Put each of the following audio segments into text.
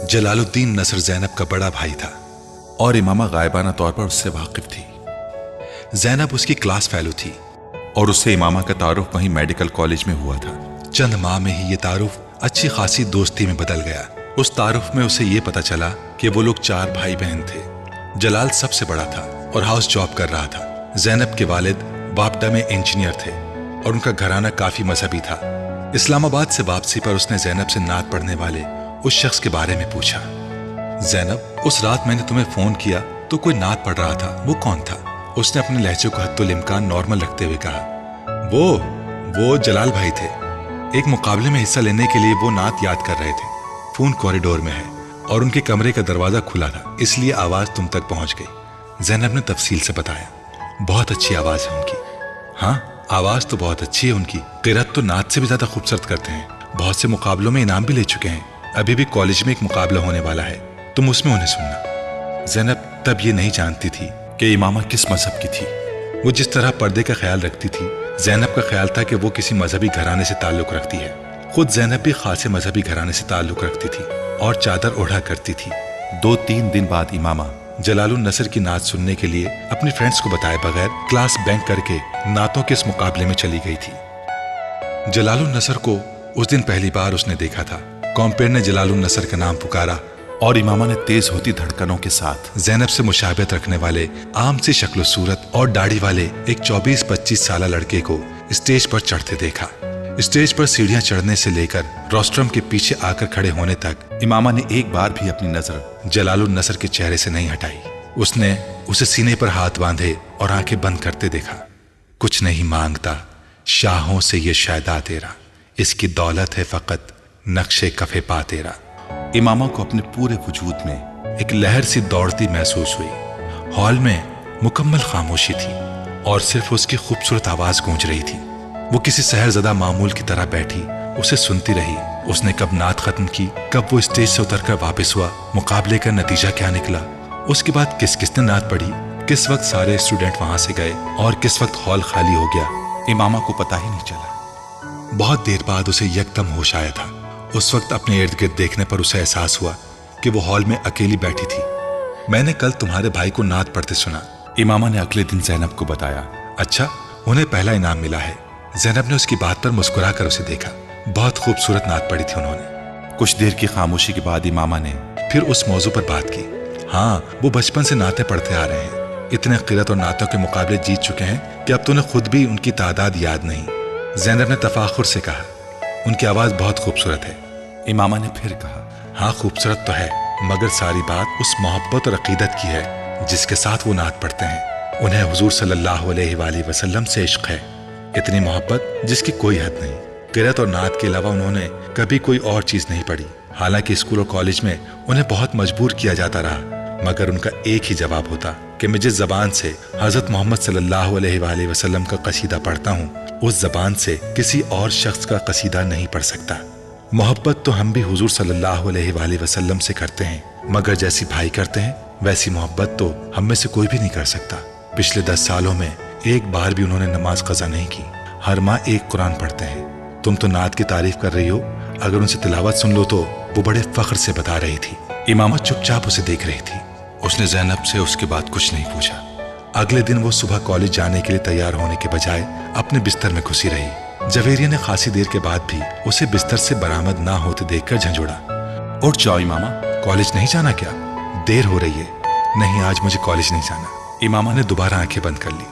जलालुद्दीन नसर ज़ैनब का बड़ा भाई था और इमामा गायबाना तौर पर उससे वाकिफ थी। ज़ैनब उसकी क्लास फेलो थी और उससे इमामा का तारुफ वहीं मेडिकल कॉलेज में हुआ था। चंद माह में ही ये तारुफ अच्छी खासी दोस्ती में बदल गया। उस तारुफ में उसे ये पता चला कि वो लोग 4 भाई बहन थे। जलाल सबसे बड़ा था और हाउस जॉब कर रहा था। ज़ैनब के वालिद बापडा में इंजीनियर थे और उनका घराना काफी मजहबी था। इस्लामाबाद से वापसी पर उसने ज़ैनब से नात पढ़ने वाले उस शख्स के बारे में पूछा। ज़ैनब, उस रात मैंने तुम्हें फोन किया तो कोई नात पढ़ रहा था, वो कौन था? उसने अपने लहजे को हद्दुल इम्कान नॉर्मल रखते हुए कहा, वो जलाल भाई थे। एक मुकाबले में हिस्सा लेने के लिए वो नात याद कर रहे थे। फोन कॉरिडोर में है और उनके कमरे का दरवाजा खुला था, इसलिए आवाज तुम तक पहुंच गई। ज़ैनब ने तफसील से बताया। बहुत अच्छी आवाज है उनकी। हाँ, आवाज तो बहुत अच्छी है उनकी। क़िरात तो नात से भी ज्यादा खूबसूरत करते हैं। बहुत से मुकाबलों में इनाम भी ले चुके हैं। अभी भी कॉलेज में एक मुकाबला होने वाला है, तुम उसमें उन्हें सुनना। ज़ैनब तब ये नहीं जानती थी कि इमामा किस मजहब की थी। वो जिस तरह पर्दे का ख्याल रखती थी, ज़ैनब का ख्याल था कि वो किसी मजहबी घराने से ताल्लुक रखती है। खुद ज़ैनब भी खासे मजहबी घराने से ताल्लुक रखती थी और चादर ओढ़ा करती थी। 2-3 दिन बाद इमामा जलालुन नसर की नात सुनने के लिए अपने फ्रेंड्स को बताए बगैर क्लास बैंक करके नातों के इस मुकाबले में चली गई थी। जलालुन नसर को उस दिन पहली बार उसने देखा था। कॉम्पेयर ने जलालुन नसर का नाम पुकारा और इमामा ने तेज होती धड़कनों के साथ ज़ैनब से मुशाबहत रखने वाले आम सी शक्ल सूरत और दाढ़ी वाले एक 24-25 साल लड़के को स्टेज पर चढ़ते देखा। स्टेज पर सीढ़ियां चढ़ने से लेकर रोस्ट्रम के पीछे आकर खड़े होने तक इमामा ने एक बार भी अपनी नजर जलालुन नसर के चेहरे से नहीं हटाई। उसने उसे सीने पर हाथ बांधे और आंखें बंद करते देखा। कुछ नहीं मांगता शाहों से ये शायदा तेरा, इसकी दौलत है फकत नक्शे कफे पा तेरा। इमामा को अपने पूरे वजूद में एक लहर सी दौड़ती महसूस हुई। हॉल में मुकम्मल खामोशी थी और सिर्फ उसकी खूबसूरत आवाज गूंज रही थी। वो किसी सहरज़दा मामूल की तरह बैठी उसे सुनती रही। उसने कब नात खत्म की, कब वो स्टेज से उतरकर वापस हुआ, मुकाबले का नतीजा क्या निकला, उसके बाद किस किसने नात पढ़ी, किस वक्त सारे स्टूडेंट वहां से गए और किस वक्त हॉल खाली हो गया, इमामा को पता ही नहीं चला। बहुत देर बाद उसे यकदम होश आया था। उस वक्त अपने इर्द गिर्द देखने पर उसे एहसास हुआ कि वो हॉल में अकेली बैठी थी। मैंने कल तुम्हारे भाई को नात पढ़ते सुना, इमामा ने अगले दिन ज़ैनब को बताया। अच्छा, उन्हें पहला इनाम मिला है। ज़ैनब ने उसकी बात पर मुस्कुराकर उसे देखा। बहुत खूबसूरत नात पढ़ी थी उन्होंने। कुछ देर की खामोशी के बाद इमामा ने फिर उस मौजू पर बात की। हाँ, वो बचपन से नातें पढ़ते आ रहे हैं। इतने क़िरात और नातों के मुकाबले जीत चुके हैं कि अब तो उन्हें खुद भी उनकी तादाद याद नहीं। ज़ैनब ने तफाखुर से कहा, उनकी आवाज़ बहुत खूबसूरत है। इमामा ने फिर कहा, हाँ खूबसूरत तो है, मगर सारी बात उस मोहब्बत और अकीदत की है जिसके साथ वो नात पढ़ते हैं। उन्हें हुजूर सल्लल्लाहु अलैहि वसल्लम से इश्क है, इतनी मोहब्बत जिसकी कोई हद नहीं। क़िरात और नात के अलावा उन्होंने कभी कोई और चीज नहीं पढ़ी। हालांकि स्कूल और कॉलेज में उन्हें बहुत मजबूर किया जाता रहा, मगर उनका एक ही जवाब होता कि मैं जिस जबान से हजरत मोहम्मद सल्लल्लाहु अलैहि वसल्लम का कसीदा पढ़ता हूँ, उस जबान से किसी और शख्स का कसीदा नहीं पढ़ सकता। मोहब्बत तो हम भी हुजूर सल्लल्लाहु अलैहि वसल्लम से करते हैं, मगर जैसी भाई करते हैं वैसी मोहब्बत तो हम में से कोई भी नहीं कर सकता। पिछले 10 सालों में एक बार भी उन्होंने नमाज कज़ा नहीं की। हर माह एक कुरान पढ़ते हैं। तुम तो नात की तारीफ कर रही हो, अगर उनसे तिलावत सुन लो तो वो बड़े फख्र से बता रही थी। इमामा चुपचाप उसे देख रही थी। उसने ज़ैनब से उसके बाद कुछ नहीं पूछा। अगले दिन वो सुबह कॉलेज जाने के लिए तैयार होने के बजाय अपने बिस्तर में घुसी रही। जवेरिया ने खासी देर के बाद भी उसे बिस्तर से बरामद ना होते देखकर झंझोड़ा, उठ जाओ इमामा, कॉलेज नहीं जाना क्या? देर हो रही है। नहीं, आज मुझे कॉलेज नहीं जाना। इमामा ने दोबारा आंखें बंद कर ली।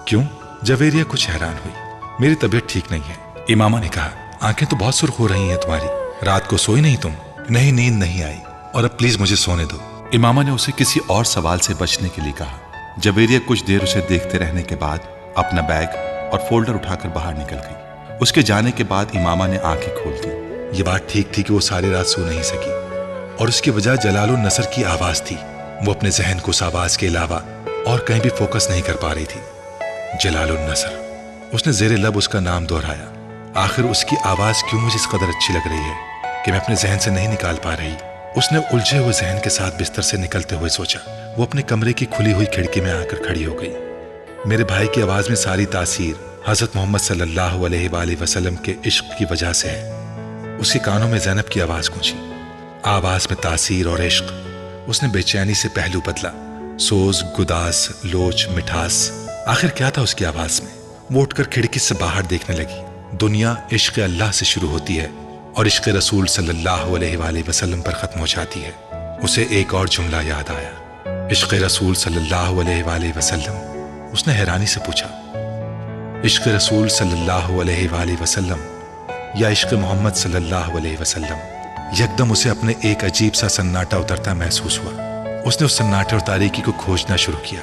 क्यों? जवेरिया कुछ हैरान हुई। मेरी तबीयत ठीक नहीं है, इमामा ने कहा। आंखें तो बहुत सुर्ख हो रही हैं तुम्हारी, रात को सोई नहीं तुम? नहीं, नींद नहीं आई, और अब प्लीज मुझे सोने दो। इमामा ने उसे किसी और सवाल से बचने के लिए कहा। जवेरिया कुछ देर उसे देखते रहने के बाद अपना बैग और फोल्डर उठाकर बाहर निकल गई। उसके जाने के बाद इमामा ने आंखें खोल दी। ये बात ठीक थी कि वो सारी रात सो नहीं सकी, और उसकी वजह जलालुन नसर की आवाज थी। वो अपने जहन को उस आवाज के अलावा और कहीं भी फोकस नहीं कर पा रही थी। जलालुन नसर, उसने जेरे लब उसका नाम दोहराया। आखिर उसकी आवाज क्यों मुझे इस कदर अच्छी लग रही है कि मैं अपने जहन से नहीं निकाल पा रही। उसने उलझे हुए जहन के साथ बिस्तर से निकलते हुए सोचा। वो अपने कमरे की खुली हुई खिड़की में आकर खड़ी हो गई। मेरे भाई की आवाज में सारी तासीर हजरत मोहम्मद सल्लल्लाहु अलैहि वसल्लम के इश्क की वजह से है। उसके कानों में ज़ैनब की आवाज गूंजी। آواز میں تاثیر اور عشق۔ اس نے بے چینی سے پہلو بدلا، سوز، گداز، لوچ، مٹھاس، آخر کیا تھا اس کی آواز میں؟ وہ اٹھ کر کھڑکی سے باہر دیکھنے لگی۔ دنیا عشق اللہ سے شروع ہوتی ہے اور عشق رسول صلی اللہ علیہ وآلہ وسلم پر ختم ہو جاتی ہے۔ اسے ایک اور جملہ یاد آیا، عشق رسول صلی اللہ علیہ وآلہ وسلم۔ اس نے حیرانی سے پوچھا، عشق رسول صلی اللہ علیہ وآلہ وسلم یا عشق محمد صلی اللہ علیہ وسلم؟ یکدم اسے اپنے ایک عجیب سا سناٹا اترتا محسوس ہوا۔ اس نے اس سناٹے اور تاریکی کو کھوجنا شروع کیا،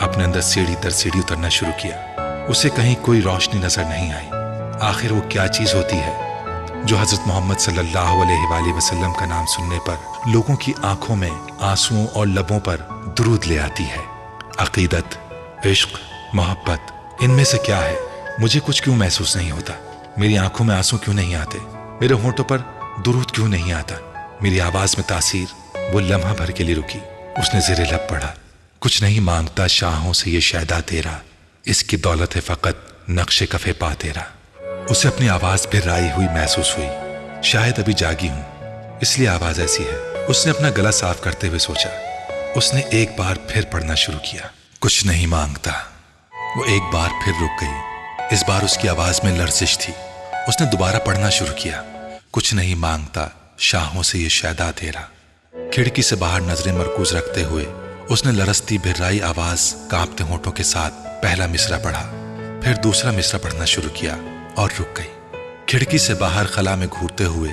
اپنے اندر سیڑھی در سیڑھی اترنا شروع کیا۔ اسے کہیں کوئی روشنی نظر نہیں آئی۔ آخر وہ کیا چیز ہوتی ہے جو حضرت محمد صلی اللہ علیہ وآلہ وسلم کا نام سننے پر لوگوں کی آنکھوں میں آنسوؤں اور لبوں پر درود لے آتی ہے؟ عقیدت، عشق، محبت، ان میں سے کیا ہے؟ مجھے کچھ کیوں محسوس نہیں ہوتا؟ میری آنکھوں میں آنسو کیوں نہیں آتے؟ میرے ہونٹوں پر درود کیوں نہیں آتا؟ میری آواز میں تاثیر وہ لمحہ بھر کے لیے رکی۔ اس نے زیر لب پڑھا، کچھ نہیں مانگتا شاہوں سے یہ شیدا تیرا، اس کی دولت ہے فقط نقش کفے پا تیرا۔ اسے اپنی آواز پھرائی ہوئی محسوس ہوئی۔ شاید ابھی جاگی ہوں اس لیے آواز ایسی ہے۔ اس نے اپنا گلا صاف کرتے ہوئے سوچا۔ اس نے ایک بار پھر پڑھنا شروع کیا، کچھ نہیں مانگتا۔ وہ ایک بار پھر رک گئی۔ اس بار اس کی آواز میں لرزش تھی۔ اس نے دوبارہ پڑھنا شروع کیا، کچھ نہیں مانگتا شاہوں سے یہ شیدا تیرا۔ کھڑکی سے باہر نظریں مرکوز رکھتے ہوئے اس نے لرزتی بھرائی آواز، کانپتے ہونٹوں کے ساتھ پہلا مصرع پڑھا، پھر دوسرا مصرع پڑھنا شروع کیا اور رک گئی۔ کھڑکی سے باہر خلا میں گھورتے ہوئے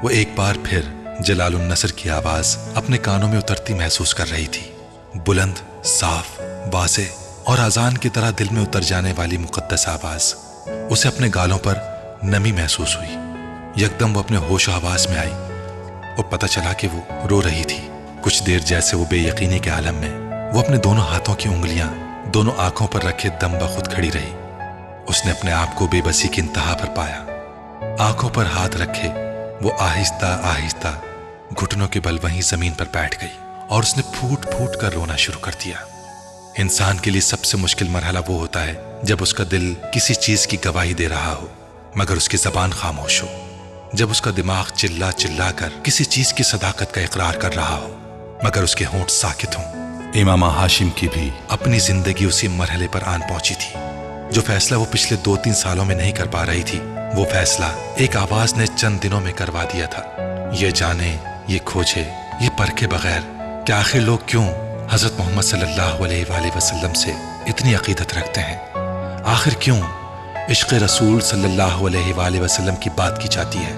وہ ایک بار پھر جلال النصر کی آواز اپنے کانوں میں اترتی محسوس کر رہی تھی، بلند، صاف، واضح اور اذان کی طرح دل میں اتر جانے والی مقدس آواز۔ اسے اپنے گالوں پر نمی محسوس ہوئی۔ یکدم وہ اپنے ہوش و حواس میں آئی اور پتہ چلا کہ وہ رو رہی تھی۔ کچھ دیر جیسے وہ بے یقینی کے عالم میں وہ اپنے دونوں ہاتھوں کی انگلیاں دونوں آنکھوں پر رکھے دم بخود کھڑی رہی۔ اس نے اپنے آپ کو بے بسی کی انتہا پر پایا۔ آنکھوں پر ہاتھ رکھے وہ آہستہ آہستہ گھٹنوں کے بل وہیں زمین پر بیٹھ گئی اور اس نے پھوٹ پھوٹ کر رونا شروع کر دیا۔ انسان کے لیے سب سے مشکل مرحلہ وہ ہوتا ہے جب اس کا دل کسی چیز کی گواہی دے رہا ہو مگر اس کی زبان خاموش ہو، جب اس کا دماغ چلا چلا کر کسی چیز کی صداقت کا اقرار کر رہا ہو مگر اس کے ہونٹ ساکت ہوں۔ امامہ ہاشم کی بھی اپنی زندگی اسی مرحلے پر آن پہنچی تھی۔ جو فیصلہ وہ پچھلے 2-3 سالوں میں نہیں کر پا رہی تھی، وہ فیصلہ ایک آواز نے چند دنوں میں کروا دیا تھا۔ یہ جانے، یہ کھوجے، یہ پرکھے بغیر کہ آخر لوگ کیوں حضرت محمد صلی اللہ علیہ وآلہ وسلم سے اتنی عقیدت رکھتے ہیں؟ آخر کیوں عشق رسول صلی اللہ علیہ وآلہ وسلم کی بات کی جاتی ہے؟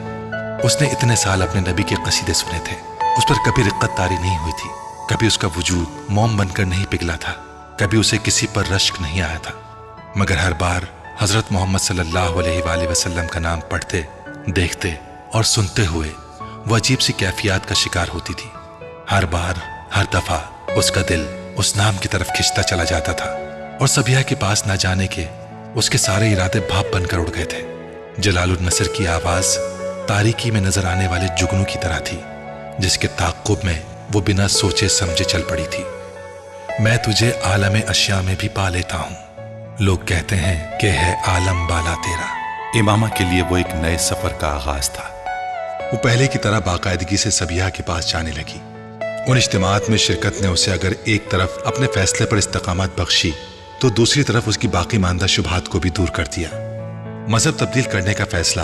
اس نے اتنے سال اپنے نبی کے قصیدے سنے تھے، اس پر کبھی رقت طاری نہیں ہوئی تھی، کبھی اس کا وجود موم بن کر نہیں پگھلا تھا، کبھی اسے کسی پر رشک نہیں آیا تھا، مگر ہر بار حضرت محمد صلی اللہ علیہ وآلہ وسلم کا نام پڑھتے، دیکھتے اور سنتے ہوئے وہ عجیب سی کیفیات کا شکار ہوتی تھی۔ ہر بار، ہر دفعہ اس کا دل اس نام کی طرف کھنچتا چلا جاتا تھا اور سبیہ کے پاس نہ جانے کے اس کے سارے ارادے بھاپ بن کر اڑ گئے تھے۔ جلال النصر کی آواز تاریکی میں نظر آنے والے جگنو کی طرح تھی جس کے تعاقب میں وہ بنا سوچے سمجھے چل پڑی تھی۔ میں تجھے عالم اشیاء میں بھی پا لیتا ہوں، لوگ کہتے ہیں کہ ہے عالم بالا تیرا۔ امامہ کے لیے وہ ایک نئے سفر کا آغاز تھا۔ وہ پہلے کی طرح باقاعدگی سے سبیہ کے پاس جانے لگی۔ ان اجتماعات میں شرکت نے اسے اگر ایک طرف اپنے فیصلے پر استقامت بخشی تو دوسری طرف اس کی باقی ماندہ شبہات کو بھی دور کر دیا۔ مذہب تبدیل کرنے کا فیصلہ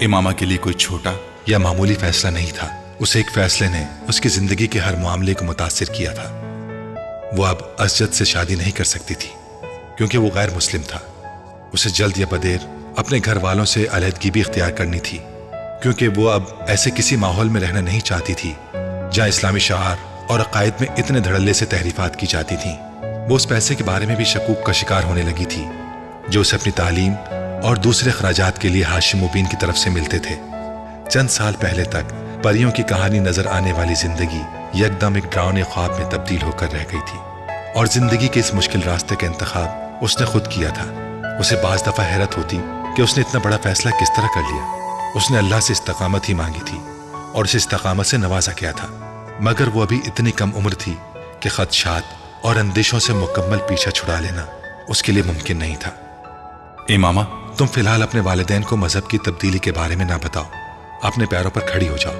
امامہ کے لیے کوئی چھوٹا یا معمولی فیصلہ نہیں تھا۔ اس ایک فیصلے نے اس کی زندگی کے ہر معاملے کو متاثر کیا تھا۔ وہ اب اسجد سے شادی نہیں کر سکتی تھی کیونکہ وہ غیر مسلم تھا۔ اسے جلد یا بدیر اپنے گھر والوں سے علیحدگی بھی اختیار کرنی تھی کیونکہ وہ اب ایسے کسی ماحول میں رہنا نہیں چاہتی تھی جہاں اسلامی شعار اور عقائد میں اتنے دھڑلے سے تحریفات کی جاتی تھیں۔ وہ اس پیسے کے بارے میں بھی شکوک کا شکار ہونے لگی تھی جو اسے اپنی تعلیم اور دوسرے اخراجات کے لیے ہاشم مبین کی طرف سے ملتے تھے۔ چند سال پہلے تک پریوں کی کہانی نظر آنے والی زندگی یکدم ایک ڈراؤنے خواب میں تبدیل ہو کر رہ گئی تھی، اور زندگی کے اس مشکل راستے کا انتخاب اس نے خود کیا تھا۔ اسے بعض دفعہ حیرت ہوتی کہ اس نے اتنا بڑا فیصلہ کس طرح کر لیا۔ اس نے اللہ سے استقامت ہی مانگی تھی اور اسے استقامت سے نوازا کیا تھا، مگر وہ ابھی اتنی کم عمر تھی کہ خدشات اور اندیشوں سے مکمل پیچھا چھڑا لینا اس کے لیے ممکن نہیں تھا۔ امامہ، تم فی الحال اپنے والدین کو مذہب کی تبدیلی کے بارے میں نہ بتاؤ، اپنے پیروں پر کھڑی ہو جاؤ۔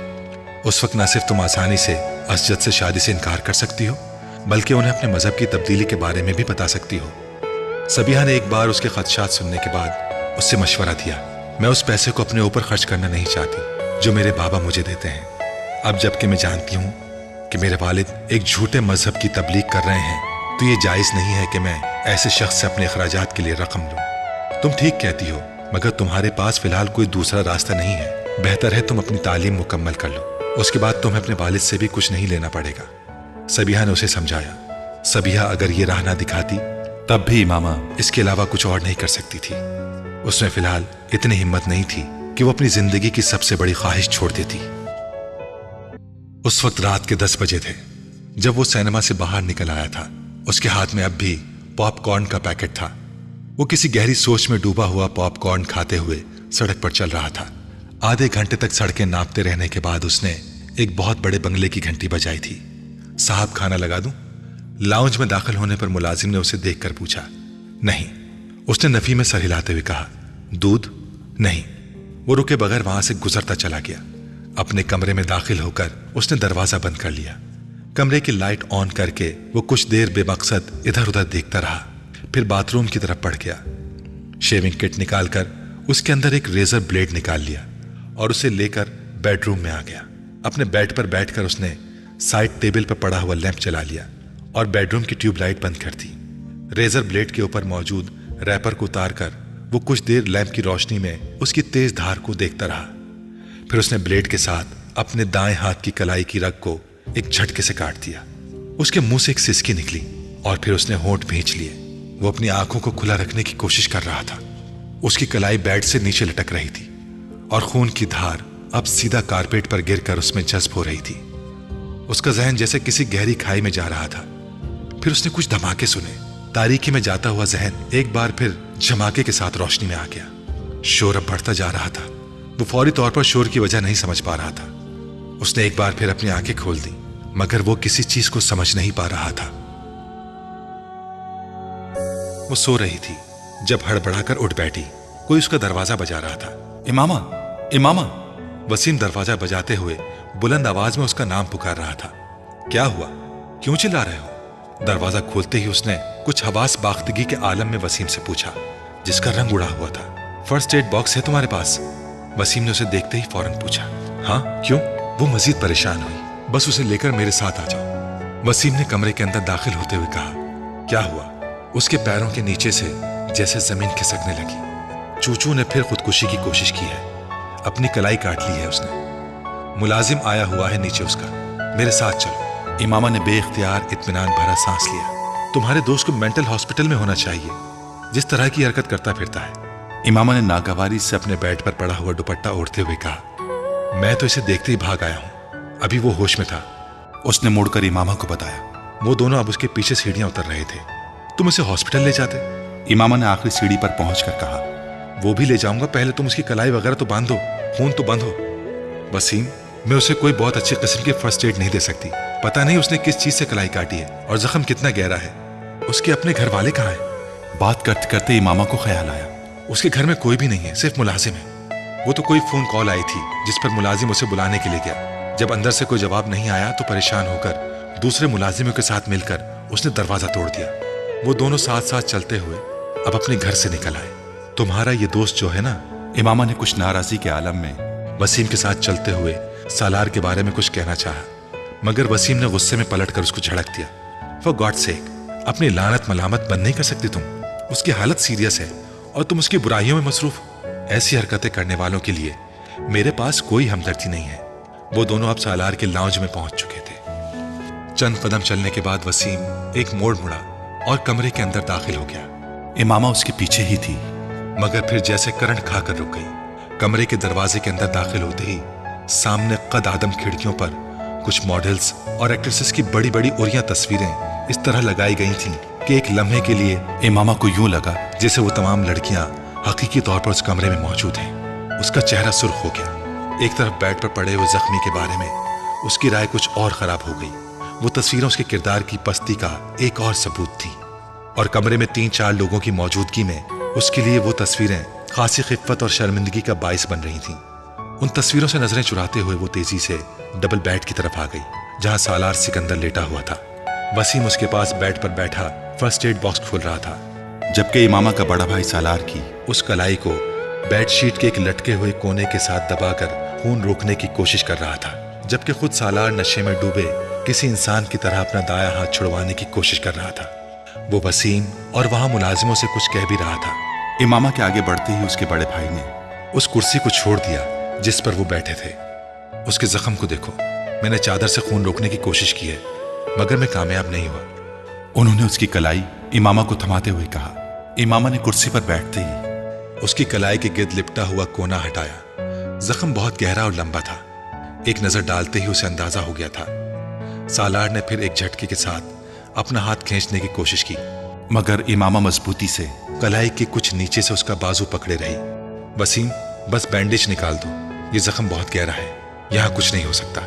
उस वक्त न सिर्फ तुम आसानी से असजद से शादी से इनकार कर सकती हो, बल्कि उन्हें अपने मजहब की तब्दीली के बारे में भी बता सकती हो। सबिहा ने एक बार उसके खदशात सुनने के बाद उससे मशवरा दिया, मैं उस पैसे को अपने ऊपर खर्च करना नहीं चाहती जो मेरे बाबा मुझे देते हैं। अब जबकि मैं जानती हूँ कि मेरे वालिद एक झूठे मजहब की तबलीग कर रहे हैं, तो ये जायज़ नहीं है कि मैं ऐसे शख्स से अपने अखराजात के लिए रकम लूँ। तुम ठीक कहती हो, मगर तुम्हारे पास फिलहाल कोई दूसरा रास्ता नहीं है। बेहतर है तुम अपनी तालीम मुकम्मल कर लो, उसके बाद तुम्हें अपने वालिद से भी कुछ नहीं लेना पड़ेगा। सबिहा ने उसे समझाया। सबिहा अगर ये राह ना दिखाती तब भी इमामा इसके अलावा कुछ और नहीं कर सकती थी। उसमें फिलहाल इतनी हिम्मत नहीं थी कि वो अपनी जिंदगी की सबसे बड़ी ख्वाहिश छोड़ देती। उस वक्त रात के 10 बजे थे जब वो सिनेमा से बाहर निकल आया था। उसके हाथ में अब भी पॉपकॉर्न का पैकेट था। वो किसी गहरी सोच में डूबा हुआ पॉपकॉर्न खाते हुए सड़क पर चल रहा था। आधे घंटे तक सड़कें नापते रहने के बाद उसने एक बहुत बड़े बंगले की घंटी बजाई थी। साहब, खाना लगा दूं? लाउंज में दाखिल होने पर मुलाजिम ने उसे देखकर पूछा। नहीं, उसने नफी में सर हिलाते हुए कहा। दूध? नहीं। वो रुके बगैर वहां से गुजरता चला गया। अपने कमरे में दाखिल होकर उसने दरवाजा बंद कर लिया। कमरे की लाइट ऑन करके वो कुछ देर बेमकसद इधर उधर देखता रहा, फिर बाथरूम की तरफ बढ़ गया। शेविंग किट निकालकर उसके अंदर एक रेजर ब्लेड निकाल लिया और उसे लेकर बेडरूम में आ गया। अपने बेड पर बैठकर उसने साइड टेबल पर पड़ा हुआ लैंप जला लिया और बेडरूम की ट्यूबलाइट बंद कर दी। रेजर ब्लेड के ऊपर मौजूद रैपर को उतारकर वो कुछ देर लैंप की रोशनी में उसकी तेज धार को देखता रहा। फिर उसने ब्लेड के साथ अपने दाएं हाथ की कलाई की रग को एक झटके से काट दिया। उसके मुंह से एक सिसकी निकली और फिर उसने होंठ भींच लिए। वो अपनी आंखों को खुला रखने की कोशिश कर रहा था। उसकी कलाई बेड से नीचे लटक रही थी और खून की धार अब सीधा कारपेट पर गिरकर उसमें जज्ब हो रही थी। उसका जहन जैसे किसी गहरी खाई में जा रहा था। फिर उसने कुछ धमाके सुने। तारीकी में जाता हुआ जहन एक बार फिर झमाके के साथ रोशनी में आ गया। शोर अब बढ़ता जा रहा था। वो फौरी तौर पर शोर की वजह नहीं समझ पा रहा था। उसने एक बार फिर अपनी आंखें खोल दी, मगर वो किसी चीज को समझ नहीं पा रहा था। वो सो रही थी जब हड़बड़ाकर उठ बैठी। कोई उसका दरवाजा बजा रहा था। इमामा, इमामा। वसीम दरवाजा बजाते हुए बुलंद आवाज में उसका नाम पुकार रहा था। क्या हुआ? क्यों चिल्ला रहे हो? दरवाजा खोलते ही उसने कुछ हवास बाख्तगी के आलम में वसीम से पूछा, जिसका रंग उड़ा हुआ था। फर्स्ट एड बॉक्स है तुम्हारे पास? वसीम ने उसे देखते ही फौरन पूछा। हाँ, क्यों? वो मजीद परेशान हुई। बस उसे लेकर मेरे साथ आ जाओ। वसीम ने कमरे के अंदर दाखिल होते हुए कहा। क्या हुआ? उसके पैरों के नीचे से जैसे जमीन खिसकने लगी। चूचू ने फिर खुदकुशी की कोशिश की है। अपनी कलाई काट ली है उसने। मुलाजिम आया हुआ है नीचे उसका। मेरे साथ चलो। इमामा ने बेइख्तियार इत्मीनान भरा सांस लिया। तुम्हारे दोस्त को मेंटल हॉस्पिटल में होना चाहिए, जिस तरह की हरकत करता फिरता है। इमामा ने नागवारी से अपने बेड पर पड़ा हुआ दुपट्टा ओढ़ते हुए कहा। मैं तो इसे देखते ही भाग आया हूं। अभी वो होश में था। उसने मुड़कर इमामा को बताया। वो दोनों अब उसके पीछे सीढ़ियां उतर रहे थे। तुम उसे हॉस्पिटल ले जाते। इमामा ने आखिरी सीढ़ी पर पहुंचकर कहा। वो भी ले जाऊंगा, पहले तुम उसकी कलाई वगैरह तो बांधो, खून तो बंद हो। वसीम, मैं उसे कोई बहुत अच्छी किस्म की फर्स्ट एड नहीं दे सकती। पता नहीं उसने किस चीज से कलाई काटी है और जख्म कितना गहरा है। उसके अपने घर वाले कहाँ हैं? बात करते करते इमामा को ख्याल आया, उसके घर में कोई भी नहीं है, सिर्फ मुलाजिम है। वो तो कोई फोन कॉल आई थी जिस पर मुलाजिम उसे बुलाने के लिए गया। जब अंदर से कोई जवाब नहीं आया तो परेशान होकर दूसरे मुलाजिमों के साथ मिलकर उसने दरवाजा तोड़ दिया। वो दोनों साथ साथ चलते हुए अब अपने घर से निकल आए। तुम्हारा ये दोस्त जो है ना, इमामा ने कुछ नाराजगी के आलम में वसीम के साथ चलते हुए सालार के बारे में कुछ कहना चाहा, मगर वसीम ने गुस्से में पलटकर उसको झड़क दिया। फॉर गॉड सेक, अपनी लानत मलामत बंद नहीं कर सकती तुम। उसकी हालत सीरियस है और तुम उसकी बुराइयों में मसरूफ हो। ऐसी हरकतें करने वालों के लिए मेरे पास कोई हमदर्दी नहीं है। वो दोनों अब सालार के लाउंज में पहुंच चुके थे। चंद कदम चलने के बाद वसीम एक मोड़ मुड़ा और कमरे के अंदर दाखिल हो गया। इमामा उसके पीछे ही थी, मगर फिर जैसे करंट खाकर रुक गई। कमरे के दरवाजे के अंदर दाखिल होते ही सामने कद आदम खिड़कियों पर कुछ मॉडल्स और एक्ट्रेसेस की बड़ी बड़ी उरिया तस्वीरें इस तरह लगाई गई थीं कि एक लम्हे के लिए इमामा को यूं लगा जैसे वो तमाम लड़कियां हकीकी तौर पर उस कमरे में मौजूद हैं। उसका चेहरा सुर्ख हो गया। एक तरफ बेड पर पड़े हुए जख्मी के बारे में उसकी राय कुछ और खराब हो गई। वो तस्वीरें उसके किरदार की पस्ती का एक और सबूत थी और कमरे में 3-4 लोगों की मौजूदगी में उसके लिए वो तस्वीरें खासी खिफ़्फ़त और शर्मिंदगी का बाइस बन रही थीं। उन तस्वीरों से नजरें चुराते हुए वो तेजी से डबल बेड की तरफ आ गई, जहां सालार सिकंदर लेटा हुआ था। वसीम उसके पास बेड पर बैठा फर्स्ट एड बॉक्स खोल रहा था, जबकि इमामा का बड़ा भाई सालार की उस कलाई को बेडशीट के एक लटके हुए कोने के साथ दबाकर खून रोकने की कोशिश कर रहा था, जबकि खुद सालार नशे में डूबे किसी इंसान की तरह अपना दायां हाथ छुड़वाने की कोशिश कर रहा था। वो वसीम और वहां मुलाजिमों से कुछ कह भी रहा था। इमामा के आगे बढ़ते ही उसके बड़े भाई ने उस कुर्सी को छोड़ दिया जिस पर वो बैठे थे। उसके जख्म को देखो, मैंने चादर से खून रोकने की कोशिश की है मगर मैं कामयाब नहीं हुआ। उन्होंने उसकी कलाई इमामा को थमाते हुए कहा। इमामा ने कुर्सी पर बैठते ही उसकी कलाई के गिर्द लिपटा हुआ कोना हटाया। जख्म बहुत गहरा और लंबा था। एक नजर डालते ही उसे अंदाजा हो गया था। सालार ने फिर एक झटके के साथ अपना हाथ खींचने की कोशिश की, मगर इमामा मजबूती से कलाई के कुछ नीचे से उसका बाजू पकड़े रही। वसीम, बस बैंडेज निकाल दो, ये जख्म बहुत गहरा है, यहाँ कुछ नहीं हो सकता।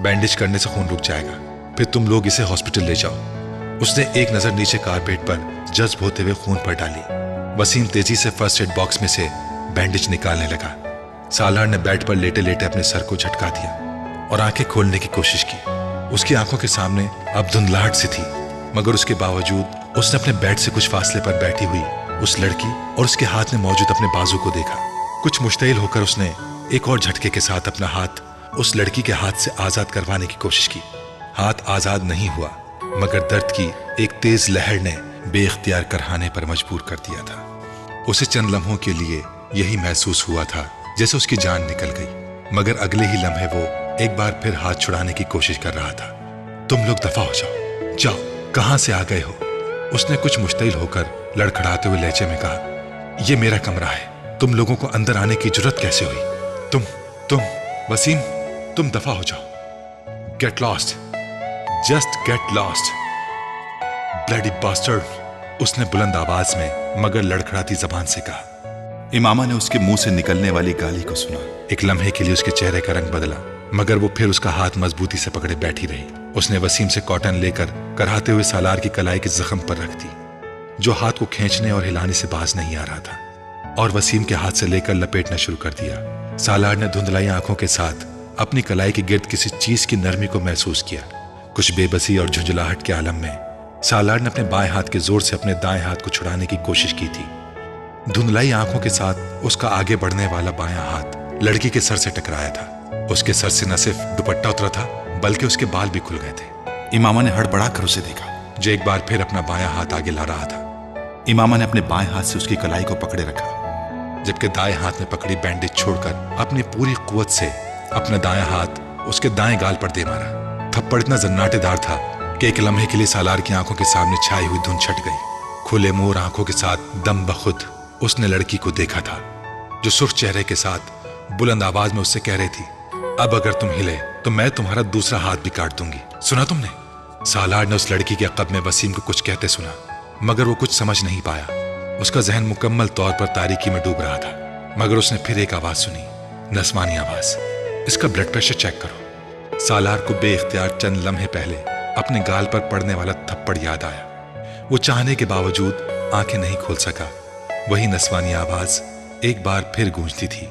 बैंडेज करने से खून रुक जाएगा, फिर तुम लोग इसे हॉस्पिटल ले जाओ। उसने एक नजर नीचे कारपेट पर जज्ब होते हुए खून पर डाली। वसीम तेजी से फर्स्ट एड बॉक्स में से बैंडेज निकालने लगा। सालार ने बेड पर लेटे लेटे अपने सर को झटका दिया और आंखें खोलने की कोशिश की। उसकी आंखों के सामने अब धुंधलाहट सी थी, मगर उसके बावजूद उसने अपने बेड से कुछ फासले पर बैठी हुई उस लड़की और उसके हाथ में मौजूद अपने बाजू को देखा। कुछ मुश्तिल होकर उसने एक और झटके के साथ अपना हाथ उस लड़की के हाथ से आजाद करवाने की कोशिश की। हाथ आजाद नहीं हुआ, मगर दर्द की एक तेज लहर ने बेइख्तियार करहाने पर मजबूर कर दिया था। उसे चंद लम्हों के लिए यही महसूस हुआ था जैसे उसकी जान निकल गई, मगर अगले ही लम्हे वो एक बार फिर हाथ छुड़ाने की कोशिश कर रहा था। तुम लोग दफा हो जाओ, जाओ, कहां से आ गए हो? उसने कुछ मुश्तिल होकर लड़खड़ाते हुए लहजे में कहा। यह मेरा कमरा है, तुम लोगों को अंदर आने की जुर्रत कैसे हुई? तुम वसीम, तुम दफा हो जाओ। Get lost, just get lost, bloody bastard, उसने बुलंद आवाज में मगर लड़खड़ाती जबान से कहा। इमामा ने उसके मुंह से निकलने वाली गाली को सुना। एक लम्हे के लिए उसके चेहरे का रंग बदला, मगर वो फिर उसका हाथ मजबूती से पकड़े बैठी रही। उसने वसीम से कॉटन लेकर कराहते हुए सालार की कलाई के जख्म पर रख दी, जो हाथ को खींचने और हिलाने से बाज नहीं आ रहा था, और वसीम के हाथ से लेकर लपेटना शुरू कर दिया। सालार ने धुंधलाई आंखों के साथ अपनी कलाई के गिर्द किसी चीज की नरमी को महसूस किया। कुछ बेबसी और झुंझलाहट के आलम में सालार ने अपने बाएं हाथ के जोर से अपने दाएं हाथ को छुड़ाने की कोशिश की थी। धुंधलाई आंखों के साथ उसका आगे बढ़ने वाला बायां हाथ लड़की के सर से टकराया था। उसके सर से न सिर्फ दुपट्टा उतरा था, बल्कि उसके बाल भी खुल गए थे। इमामा ने हड़बड़ा कर उसे देखा, जो एक बार फिर अपना बायां हाथ आगे ला रहा था। इमामा ने अपने बाएं हाथ से उसकी कलाई को पकड़े रखा, जबकि दाएं हाथ में पकड़ी बैंडेज छोड़कर अपनी पूरी कुव्वत से अपना दायां हाथ उसके दाएं गाल पर दे मारा। थप्पड़ इतना जन्नाटेदार था कि एक लम्हे के लिए सालार की आंखों के सामने छाई हुई धुंध छट गई। खुले मोर आंखों के साथ दम बखुद उसने लड़की को देखा था, जो सुर्ख चेहरे के साथ बुलंद आवाज में उससे कह रही थी, अब अगर तुम हिले तो मैं तुम्हारा दूसरा हाथ भी काट दूंगी। सुना तुमने? सालार ने उस लड़की के अक़ब में वसीम को कुछ कहते सुना, मगर वो कुछ समझ नहीं पाया। उसका जहन मुकम्मल तौर पर तारीकी में डूब रहा था। मगर उसने फिर एक आवाज सुनी, नस्वानी आवाज, इसका ब्लड प्रेशर चेक करो। सालार को बेइख्तियार चंद लम्हे पहले अपने गाल पर पड़ने वाला थप्पड़ याद आया। वो चाहने के बावजूद आंखें नहीं खोल सका। वही नस्वानी आवाज एक बार फिर गूंजती थी,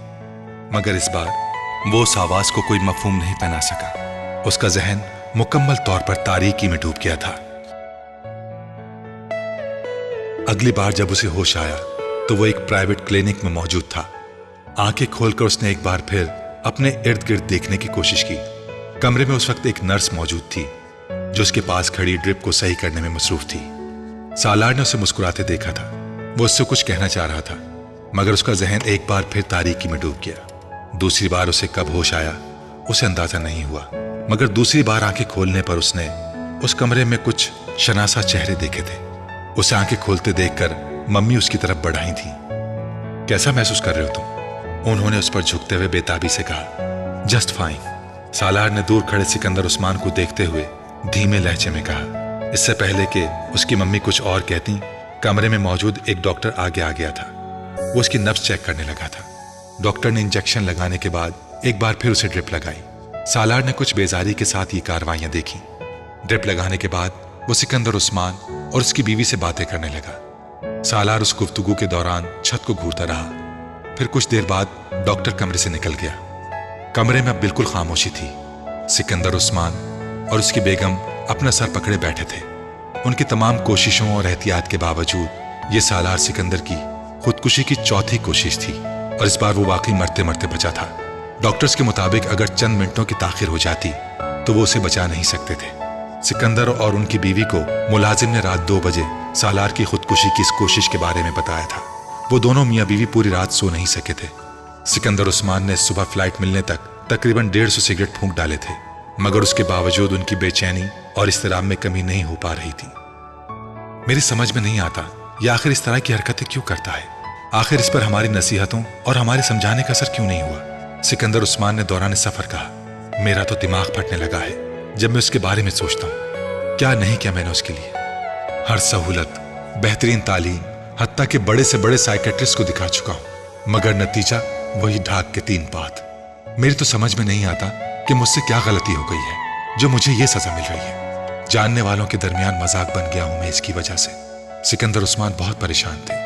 मगर इस बार वो उस आवाज को कोई मफहूम नहीं पहना सका। उसका जहन मुकम्मल तौर पर तारीकी में डूब गया था। अगली बार जब उसे होश आया तो वो एक प्राइवेट क्लिनिक में मौजूद था। आंखें खोलकर उसने एक बार फिर अपने इर्द गिर्द देखने की कोशिश की। कमरे में उस वक्त एक नर्स मौजूद थी, जो उसके पास खड़ी ड्रिप को सही करने में मसरूफ थी। सालार ने उसे मुस्कुराते देखा था। वो उससे कुछ कहना चाह रहा था, मगर उसका जहन एक बार फिर तारीकी में डूब गया। दूसरी बार उसे कब होश आया उसे अंदाजा नहीं हुआ, मगर दूसरी बार आंखें खोलने पर उसने उस कमरे में कुछ शनासा चेहरे देखे थे। उसे आंखें खोलते देखकर मम्मी उसकी तरफ बढ़ाई थी। कैसा महसूस कर रहे हो तुम? उन्होंने उस पर झुकते हुए बेताबी से कहा। जस्ट फाइन, सालार ने दूर खड़े सिकंदर उस्मान को देखते हुए धीमे लहजे में कहा। इससे पहले कि उसकी मम्मी कुछ और कहती, कमरे में मौजूद एक डॉक्टर आगे आ गया था। वो उसकी नब्ज चेक करने लगा था। डॉक्टर ने इंजेक्शन लगाने के बाद एक बार फिर उसे ड्रिप लगाई। सालार ने कुछ बेजारी के साथ ये कार्रवाइयां देखी। ड्रिप लगाने के बाद वो सिकंदर उस्मान और उसकी बीवी से बातें करने लगा। सालार उस गुफ्तगू के दौरान छत को घूरता रहा। फिर कुछ देर बाद डॉक्टर कमरे से निकल गया। कमरे में अब बिल्कुल खामोशी थी। सिकंदर उस्मान और उसकी बेगम अपना सर पकड़े बैठे थे। उनकी तमाम कोशिशों और एहतियात के बावजूद ये सालार सिकंदर की खुदकुशी की चौथी कोशिश थी और इस बार वो वाकई मरते मरते बचा था। डॉक्टर्स के मुताबिक अगर चंद मिनटों की ताखिर हो जाती तो वो उसे बचा नहीं सकते थे। सिकंदर और उनकी बीवी को मुलाजिम ने रात 2 बजे सालार की खुदकुशी की इस कोशिश के बारे में बताया था। वो दोनों मियाँ बीवी पूरी रात सो नहीं सके थे। सिकंदर उस्मान ने सुबह फ्लाइट मिलने तक तकरीबन 150 सिगरेट फूंक डाले थे, मगर उसके बावजूद उनकी बेचैनी और इस्तिराब में कमी नहीं हो पा रही थी। मेरी समझ में नहीं आता ये आखिर इस तरह की हरकतें क्यों करता है। आखिर इस पर हमारी नसीहतों और हमारे समझाने का असर क्यों नहीं हुआ। सिकंदर उस्मान ने दौरान सफर कहा, मेरा तो दिमाग फटने लगा है जब मैं उसके बारे में सोचता हूँ। क्या नहीं किया मैंने उसके लिए। हर सहूलत, बेहतरीन तालीम, हत्ता के बड़े से बड़े साइकेट्रिस्ट को दिखा चुका हूँ, मगर नतीजा वही ढाक के 3 पात। मेरी तो समझ में नहीं आता कि मुझसे क्या गलती हो गई है जो मुझे ये सजा मिल रही है। जानने वालों के दरमियान मजाक बन गया हूं मैं इसकी वजह से। सिकंदर उस्मान बहुत परेशान थे।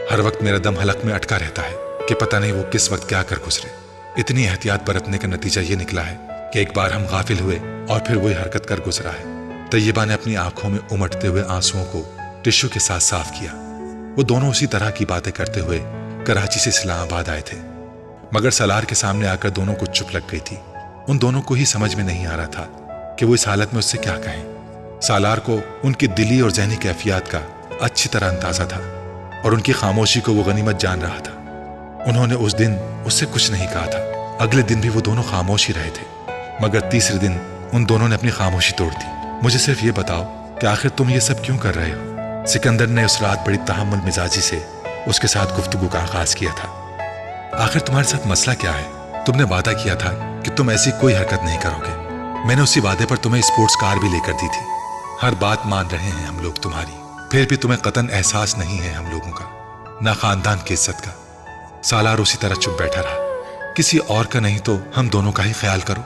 हर वक्त मेरा दम हलक में अटका रहता है कि पता नहीं वो किस वक्त क्या कर गुजरे। इतनी एहतियात बरतने का नतीजा ये निकला है कि एक बार हम गाफिल हुए और फिर वही हरकत कर गुजरा है। तैयबा ने अपनी आंखों में उमटते हुए आंसुओं को टिश्यू के साथ साफ किया। वो दोनों उसी तरह की बातें करते हुए कराची से इस्लामाबाद आए थे, मगर सालार के सामने आकर दोनों को चुप लग गई थी। उन दोनों को ही समझ में नहीं आ रहा था कि वो इस हालत में उससे क्या कहें। सालार को उनकी दिली और ज़हनी कैफियत का अच्छी तरह अंदाजा था और उनकी खामोशी को वो गनीमत जान रहा था। उन्होंने उस दिन उससे कुछ नहीं कहा था। अगले दिन भी वो दोनों खामोश ही रहे थे, मगर तीसरे दिन उन दोनों ने अपनी खामोशी तोड़ दी। मुझे सिर्फ ये बताओ कि आखिर तुम ये सब क्यों कर रहे हो। सिकंदर ने उस रात बड़ी तहम्मुल मिजाजी से उसके साथ गुफ्तगू का आगाज किया था। आखिर तुम्हारे साथ मसला क्या है। तुमने वादा किया था कि तुम ऐसी कोई हरकत नहीं करोगे। मैंने उसी वादे पर तुम्हें स्पोर्ट्स कार भी लेकर दी थी। हर बात मान रहे हैं हम लोग तुम्हारी, फिर भी तुम्हें कतन एहसास नहीं है हम लोगों का, ना खानदान की इज्जत का। सालार उसी तरह चुप बैठा रहा। किसी और का नहीं तो हम दोनों का ही ख्याल करो।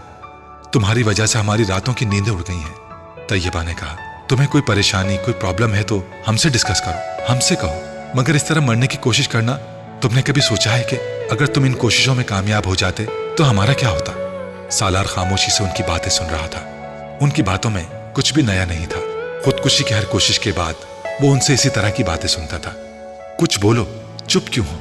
तुम्हारी वजह से हमारी रातों की नींदें उड़ गई हैं। तैयबा ने कहा, तुम्हें कोई परेशानी, कोई प्रॉब्लम है तो हमसे डिस्कस करो, हमसे कहो, मगर इस तरह मरने की कोशिश करना। तुमने कभी सोचा है कि अगर तुम इन कोशिशों में कामयाब हो जाते तो हमारा क्या होता। सालार खामोशी से उनकी बातें सुन रहा था। उनकी बातों में कुछ भी नया नहीं था। खुदकुशी की हर कोशिश के बाद वो उनसे इसी तरह की बातें सुनता था। कुछ बोलो, चुप क्यों हो,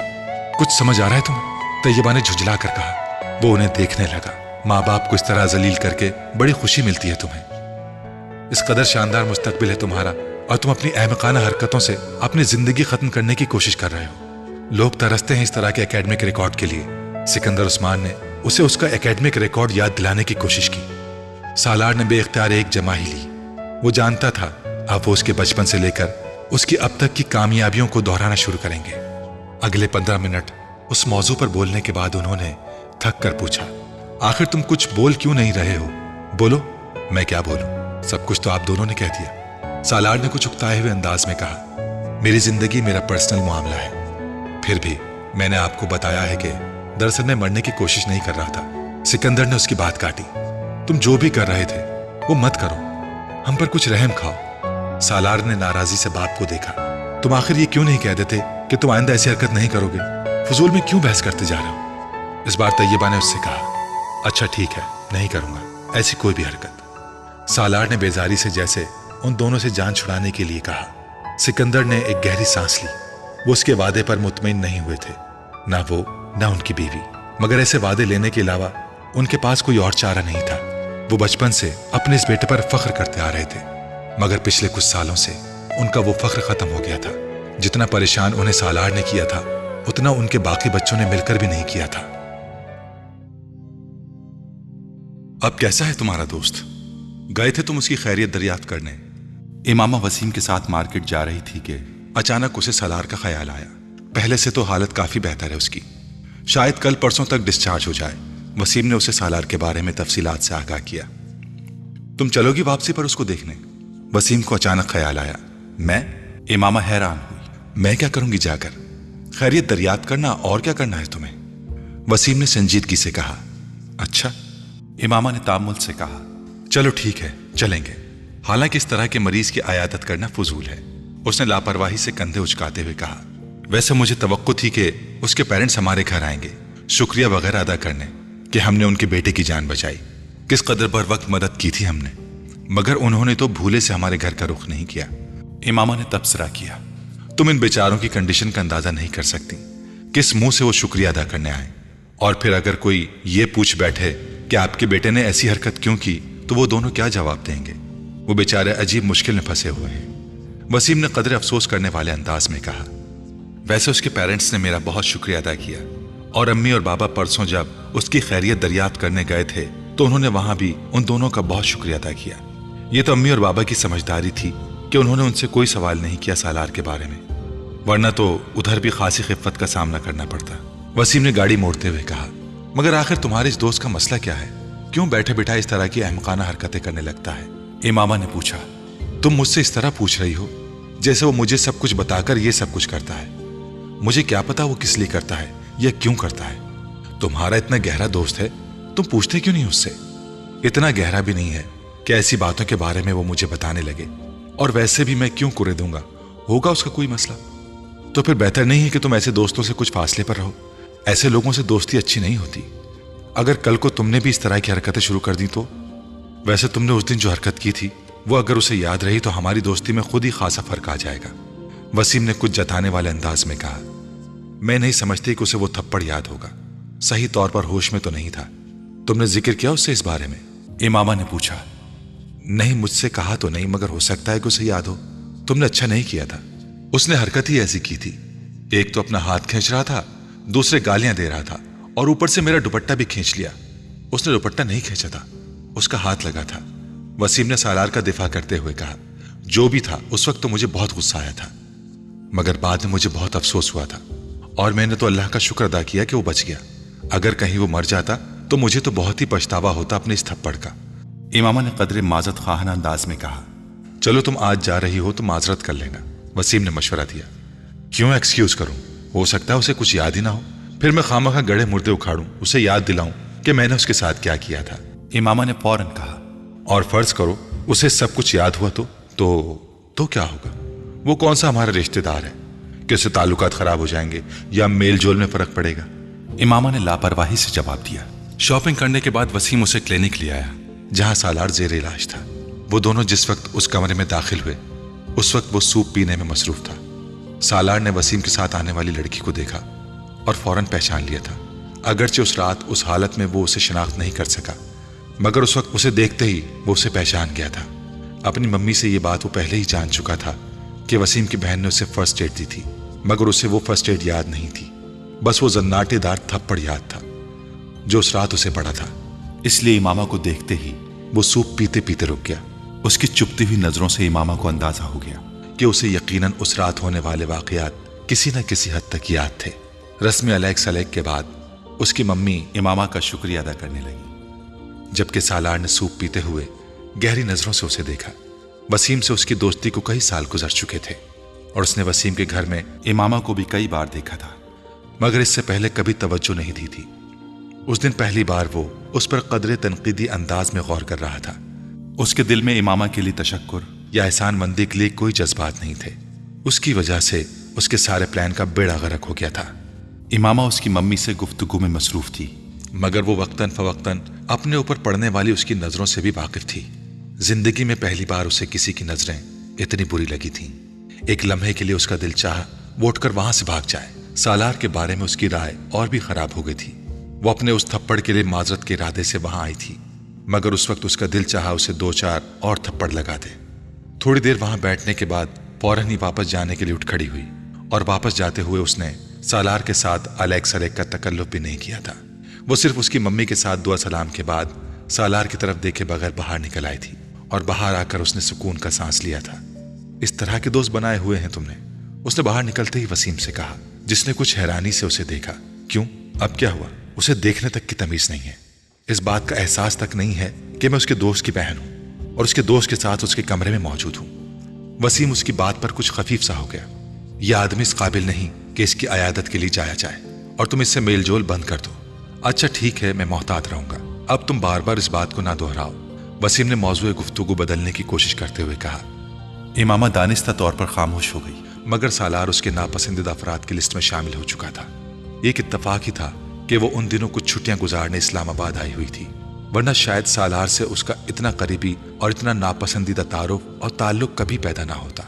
कुछ समझ आ रहा है तुम्हें। तैयबा ने झुंझला कर कहा। वो उन्हें देखने लगा। माँ बाप को इस तरह जलील करके बड़ी खुशी मिलती है तुम्हें। इस कदर शानदार मुस्तकबिल है तुम्हारा और तुम अपनी अहमकाना हरकतों से अपनी जिंदगी खत्म करने की कोशिश कर रहे हो। लोग तरसते हैं इस तरह के एकेडमिक रिकॉर्ड के लिए। सिकंदर उस्मान ने उसे उसका एकेडमिक रिकॉर्ड याद दिलाने की कोशिश की। सालार ने बेइख्तियार एक जमा ही ली। वो जानता था अब वो उसके बचपन से लेकर उसकी अब तक की कामयाबियों को दोहराना शुरू करेंगे। अगले 15 मिनट उस मौजू पर बोलने के बाद उन्होंने थक कर पूछा, आखिर तुम कुछ बोल क्यों नहीं रहे हो। बोलो। मैं क्या बोलूं, सब कुछ तो आप दोनों ने कह दिया। सालार ने कुछ उकताए हुए अंदाज में कहा, मेरी जिंदगी मेरा पर्सनल मामला है। फिर भी मैंने आपको बताया है कि दरअसल मैं मरने की कोशिश नहीं कर रहा था। सिकंदर ने उसकी बात काटी। तुम जो भी कर रहे थे वो मत करो, हम पर कुछ रहम खाओ। सालार ने नाराजी से बाप को देखा। तुम आखिर ये क्यों नहीं कह देते कि तुम आइंदा ऐसी हरकत नहीं करोगे। फजूल में क्यों बहस करते जा रहे हो। इस बार तैयबा ने उससे कहा, अच्छा ठीक है, नहीं करूंगा ऐसी कोई भी हरकत। सालार ने बेजारी से जैसे उन दोनों से जान छुड़ाने के लिए कहा। सिकंदर ने एक गहरी सांस ली। वो उसके वादे पर मुतमईन नहीं हुए थे, ना वो ना उनकी बीवी, मगर ऐसे वादे लेने के अलावा उनके पास कोई और चारा नहीं था। वो बचपन से अपने इस बेटे पर फख्र करते आ रहे थे, मगर पिछले कुछ सालों से उनका वो फख्र खत्म हो गया था। जितना परेशान उन्हें सालार ने किया था उतना उनके बाकी बच्चों ने मिलकर भी नहीं किया था। अब कैसा है तुम्हारा दोस्त। गए थे तुम उसकी खैरियत दरियाफ्त करने। इमामा वसीम के साथ मार्केट जा रही थी कि अचानक उसे सालार का ख्याल आया। पहले से तो हालत काफी बेहतर है उसकी, शायद कल परसों तक डिस्चार्ज हो जाए। वसीम ने उसे सालार के बारे में तफसीलात से आगाह किया। तुम चलोगी वापसी पर उसको देखने। वसीम को अचानक ख्याल आया। मैं? इमामा हैरान हुई। मैं क्या करूंगी जाकर, खैरियत दरियाफ्त करना, और क्या करना है तुम्हें। वसीम ने संजीदगी से कहा। अच्छा। इमामा ने तामुल से कहा, चलो ठीक है चलेंगे। हालांकि इस तरह के मरीज की अयादत करना फजूल है। उसने लापरवाही से कंधे उचकाते हुए कहा, वैसे मुझे तवक्को थी कि उसके पेरेंट्स हमारे घर आएंगे शुक्रिया वगैरह अदा करने, کہ ہم نے ان کے بیٹے کی جان بچائی، کس قدر بر وقت مدد کی تھی ہم نے، مگر انہوں نے تو بھولے سے ہمارے گھر کا رخ نہیں کیا۔ امامہ نے تبصرہ کیا، تم ان بیچاروں کی کنڈیشن کا اندازہ نہیں کر سکتی، کس منہ سے وہ شکریہ ادا کرنے آئے، اور پھر اگر کوئی یہ پوچھ بیٹھے کہ آپ کے بیٹے نے ایسی حرکت کیوں کی تو وہ دونوں کیا جواب دیں گے؟ وہ بیچارے عجیب مشکل میں پھنسے ہوئے ہیں۔ وسیم نے قدر افسوس کرنے والے انداز میں کہا، ویسے اس کے پیرنٹس نے میرا بہت شکریہ ادا کیا، اور امی اور بابا پرسوں جب اس کی خیریت دریافت کرنے گئے تھے تو انہوں نے وہاں بھی ان دونوں کا بہت شکریہ ادا کیا۔ یہ تو امی اور بابا کی سمجھداری تھی کہ انہوں نے ان سے کوئی سوال نہیں کیا سالار کے بارے میں، ورنہ تو ادھر بھی خاصی خفت کا سامنا کرنا پڑتا۔ وسیم نے گاڑی موڑتے ہوئے کہا، مگر آخر تمہارے اس دوست کا مسئلہ کیا ہے؟ کیوں بیٹھے بٹھائے اس طرح کی احمقانہ حرکتیں کرنے لگتا ہے؟ امامہ نے پوچھا، تم مجھ سے اس طرح پوچھ رہی ہو جیسے وہ مجھے سب کچھ بتا کر یہ سب کچھ کرتا ہے۔ مجھے کیا پتا وہ کس لیے کرتا ہے یا کیوں کرتا ہے؟ تمہارا اتنا گہرا دوست ہے، تم پوچھتے کیوں نہیں اس سے؟ اتنا گہرا بھی نہیں ہے کہ ایسی باتوں کے بارے میں وہ مجھے بتانے لگے، اور ویسے بھی میں کیوں کرے دوں گا؟ ہوگا اس کا کوئی مسئلہ؟ تو پھر بہتر نہیں ہے کہ تم ایسے دوستوں سے کچھ فاصلے پر رہو، ایسے لوگوں سے دوستی اچھی نہیں ہوتی۔ اگر کل کو تم نے بھی اس طرح کی حرکتیں شروع کر دی تو؟ ویسے تم نے اس دن جو حرکت کی تھی وہ اگر اسے یاد رہی تو ہماری دوستی میں خود ہی خاصا فرق آ جائے گا۔ وسیم نے کچھ جتانے والے انداز میں کہا، میں نہیں سمجھتی کہ اسے وہ تھپڑ یاد ہوگا، صحیح طور پر ہوش میں تو نہیں تھا۔ تم نے ذکر کیا اس سے اس بارے میں؟ امامہ نے پوچھا۔ نہیں، مجھ سے کہا تو نہیں، مگر ہو سکتا ہے کہ اسے یاد ہو۔ تم نے اچھا نہیں کیا تھا، اس نے حرکت ہی ایسی کی تھی، ایک تو اپنا ہاتھ کھینچ رہا تھا، دوسرے گالیاں دے رہا تھا، اور اوپر سے میرا دوپٹہ بھی کھینچ لیا۔ اس نے دوپٹہ نہیں کھینچا تھا، اس کا ہاتھ لگا تھا۔ وسیم نے سالار کا دفاع کرتے ہوئے کہا، جو بھی تھا اس وقت تو مجھے بہت غصہ آیا تھا، مگر بعد میں مجھے بہت افسوس ہوا تھا، اور میں نے تو اللہ کا شکر ادا کیا کہ وہ بچ گیا۔ اگر کہیں وہ مر جاتا تو مجھے تو بہت ہی پچھتاوا ہوتا اپنے اس تھپڑ کا۔ امامہ نے قدر معذرت خواہانہ انداز میں کہا، چلو تم آج جا رہی ہو تو معذرت کر لینا۔ وسیم نے مشورہ دیا۔ کیوں ایکسکیوز کروں؟ ہو سکتا ہے اسے کچھ یاد ہی نہ ہو، پھر میں خواہ گڑھے مردے اکھاڑوں، اسے یاد دلاؤں کہ میں نے اس کے ساتھ کیا کیا تھا۔ امامہ نے فوراً کہا، اور فرض کرو اسے سب کچھ یاد ہوا تو کیا ہوگا؟ وہ کون سا ہمارا رشتہ دار ہے کہ اس سے تعلقات خراب ہو جائیں گے یا میل جول میں فرق پڑے گا؟ امامہ نے لاپرواہی سے جواب دیا۔ شاپنگ کرنے کے بعد وسیم اسے کلینک لے آیا جہاں سالار زیر علاج تھا۔ وہ دونوں جس وقت اس کمرے میں داخل ہوئے اس وقت وہ سوپ پینے میں مصروف تھا۔ سالار نے وسیم کے ساتھ آنے والی لڑکی کو دیکھا اور فوراً پہچان لیا تھا، اگرچہ اس رات اس حالت میں وہ اسے شناخت نہیں کر سکا، مگر اس وقت اسے دیکھتے ہی وہ اسے پہچان گیا تھا۔ اپنی ممی سے یہ بات وہ پہلے ہی جان چکا تھا کہ وسیم کی بہن نے اسے فرسٹ ایڈ دی تھی، مگر اسے وہ فرسٹ ایڈ یاد نہیں تھی، بس وہ زناٹے دار تھپڑ یاد تھا جو اس رات اسے پڑا تھا۔ اس لیے امامہ کو دیکھتے ہی وہ سوپ پیتے پیتے رک گیا۔ اس کی چپتی ہوئی نظروں سے امامہ کو اندازہ ہو گیا کہ اسے یقیناً اس رات ہونے والے واقعات کسی نہ کسی حد تک یاد تھے۔ رسم علیک سلیک کے بعد اس کی ممی امامہ کا شکریہ ادا کرنے لگی، جبکہ سالار نے سوپ پیتے ہوئے گہری نظروں سے اسے دیکھا۔ وسیم سے اس کی دوستی کو کئی سال گزر چکے تھے اور اس نے وسیم کے گھر میں امامہ کو بھی کئی بار دیکھا تھا، مگر اس سے پہلے کبھی توجہ نہیں دی تھی۔ اس دن پہلی بار وہ اس پر قدر تنقیدی انداز میں غور کر رہا تھا۔ اس کے دل میں امامہ کے لیے تشکر یا احسان مندی کے لیے کوئی جذبات نہیں تھے۔ اس کی وجہ سے اس کے سارے پلان کا بیڑا غرق ہو گیا تھا۔ امامہ اس کی ممی سے گفتگو میں مصروف تھی، مگر وہ وقتاً فوقتاً اپنے اوپر پڑنے والی اس کی نظروں سے بھی واقف تھی۔ زندگی میں پہلی بار اسے کسی کی نظریں اتنی بری لگی تھیں۔ ایک لمحے کے لیے اس کا دل چاہا وہ اٹھ کر وہاں سے بھاگ جائے۔ سالار کے بارے میں اس کی رائے اور بھی خراب ہو گئی تھی۔ وہ اپنے اس تھپڑ کے لیے معذرت کے ارادے سے وہاں آئی تھی، مگر اس وقت اس کا دل چاہا اسے 2-4 اور تھپڑ لگا دے۔ تھوڑی دیر وہاں بیٹھنے کے بعد فوراً ہی واپس جانے کے لیے اٹھ کھڑی ہوئی، اور واپس جاتے ہوئے اس نے سالار کے ساتھ الیک سلیک کا تکلف بھی نہیں کیا تھا۔ وہ صرف اس کی ممی کے ساتھ دعا سلام کے بعد سالار کی طرف دیکھے بغیر باہر نکل آئی تھی، اور باہر آ کر اس نے سکون کا سانس لیا تھا۔ اس طرح کے دوست بنائے ہوئے ہیں تم نے؟ اس نے باہر نکلتے ہی وسیم سے کہا، جس نے کچھ حیرانی سے اسے دیکھا۔ کیوں؟ اب کیا ہوا؟ اسے دیکھنے تک کی تمیز نہیں ہے، اس بات کا احساس تک نہیں ہے کہ میں اس کے دوست کی بہن ہوں اور اس کے دوست کے ساتھ اس کے کمرے میں موجود ہوں۔ وسیم اس کی بات پر کچھ خفیف سا ہو گیا۔ یہ آدمی اس قابل نہیں کہ اس کی عیادت کے لیے جایا جائے، اور تم اس سے میل جول بند کر دو۔ اچھا ٹھیک ہے، میں محتاط رہوں گا، اب تم بار بار اس بات کو نہ دہراؤ۔ وسیم نے موضوع گفتگو بدلنے کی کوشش کرتے ہوئے کہا۔ امامہ دانستہ طور پر خاموش ہو گئی، مگر سالار اس کے ناپسندیدہ افراد کی لسٹ میں شامل ہو چکا تھا۔ ایک اتفاق ہی تھا कि वो उन दिनों कुछ छुट्टियां गुजारने इस्लामाबाद आई हुई थी, वरना शायद सालार से उसका इतना करीबी और इतना नापसंदीदा तारुफ और ताल्लुक कभी पैदा ना होता।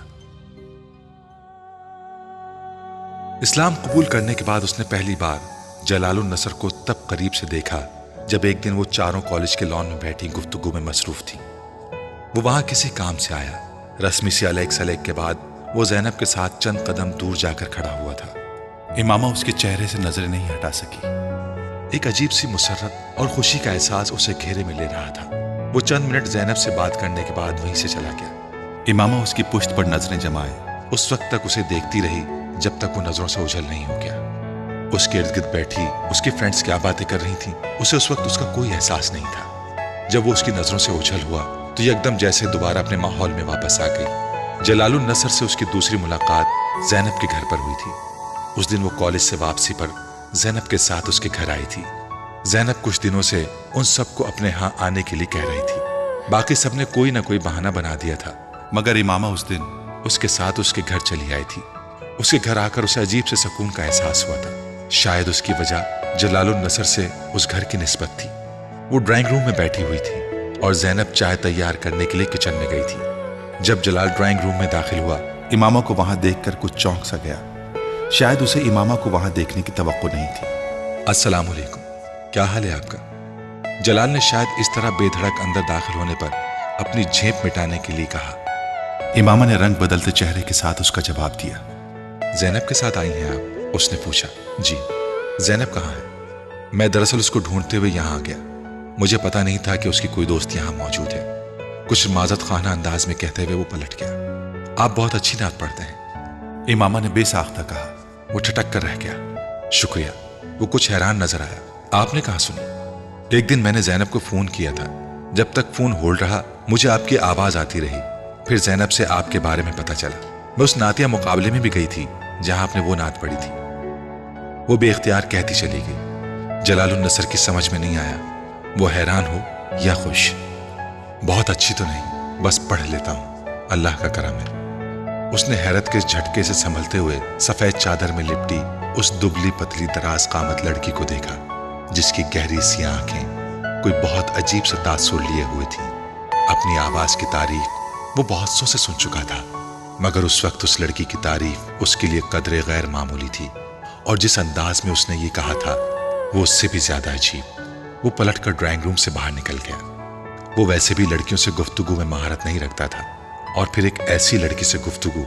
इस्लाम कबूल करने के बाद उसने पहली बार जलालुन नसर को तब करीब से देखा जब एक दिन वो चारों कॉलेज के लॉन में बैठी गुफ्तगू में मसरूफ थी। वो वहां किसी काम से आया। रस्मी से अलग सलेक के बाद वो ज़ैनब के साथ चंद कदम दूर जाकर खड़ा हुआ था। इमामा उसके चेहरे से नजरें नहीं हटा सकी। एक अजीब सी मुसर्रत और खुशी का एहसास उसे घेरे में ले रहा था। वो चंद मिनट ज़ैनब से बात करने के बाद वहीं से चला गया। इमामा उसकी पुश्त पर नजरें जमाए उस वक्त तक उसे देखती रही जब तक वो नजरों से ओझल नहीं हो गया। उसके इर्द गिर्द बैठी उसकी फ्रेंड्स क्या बातें कर रही थीं, उसे उस वक्त उसका कोई एहसास नहीं था। जब वो उसकी नजरों से ओझल हुआ तो एकदम जैसे दोबारा अपने माहौल में वापस आ गई। जलालुन नसर से उसकी दूसरी मुलाकात ज़ैनब के घर पर हुई थी। उस दिन वो कॉलेज से वापसी पर ज़ैनब के साथ उसके घर आई थी। ज़ैनब कुछ दिनों से उन सबको अपने यहाँ आने के लिए कह रही थी। बाकी सबने कोई ना कोई बहाना बना दिया था, मगर इमामा उस दिन उसके साथ उसके घर चली आई थी। उसके घर आकर उसे अजीब से सुकून का एहसास हुआ था। शायद उसकी वजह जलालुन नसर से उस घर की निस्बत थी। वो ड्राइंग रूम में बैठी हुई थी और ज़ैनब चाय तैयार करने के लिए किचन में गई थी। जब जलाल ड्राइंग रूम में दाखिल हुआ, इमामा को वहां देखकर कुछ चौंक सा गया। शायद उसे इमामा को वहां देखने की तवक्को नहीं थी। अस्सलाम वालेकुम, क्या हाल है आपका? जलाल ने शायद इस तरह बेधड़क अंदर दाखिल होने पर अपनी झेप मिटाने के लिए कहा। इमामा ने रंग बदलते चेहरे के साथ उसका जवाब दिया। ज़ैनब के साथ आई हैं आप? उसने पूछा। जी। ज़ैनब कहाँ है? मैं दरअसल उसको ढूंढते हुए यहाँ आ गया। मुझे पता नहीं था कि उसकी कोई दोस्त यहाँ मौजूद है। कुछ माजत खाना अंदाज में कहते हुए वो पलट गया। आप बहुत अच्छी नात पढ़ते हैं, इमामा ने बेसाख्ता कहा। वो ठटक कर रह गया। शुक्रिया। वो कुछ हैरान नजर आया। आपने कहाँ सुनी? एक दिन मैंने ज़ैनब को फोन किया था। जब तक फोन होल्ड रहा मुझे आपकी आवाज आती रही। फिर ज़ैनब से आपके बारे में पता चला। मैं उस नातिया मुकाबले में भी गई थी जहां आपने वो नात पढ़ी थी। वो बेख्तियार कहती चली गई। जलालुन नसर की समझ में नहीं आया वो हैरान हो या खुश। बहुत अच्छी तो नहीं, बस पढ़ लेता हूं, अल्लाह का करम है। उसने हैरत के झटके से संभलते हुए सफेद चादर में लिपटी उस दुबली पतली दराज कामत लड़की को देखा, जिसकी गहरी सी आंखें कोई बहुत अजीब सा तासुर लिए हुए थी। अपनी आवाज की तारीफ वो बहुत सौ से सुन चुका था, मगर उस वक्त उस लड़की की तारीफ उसके लिए कदरे गैर मामूली थी। और जिस अंदाज में उसने ये कहा था वो उससे भी ज्यादा अजीब। वो पलटकर ड्राइंग रूम से बाहर निकल गया। वो वैसे भी लड़कियों से गुफ्तगू में महारत नहीं रखता था, और फिर एक ऐसी लड़की से गुफ्तगू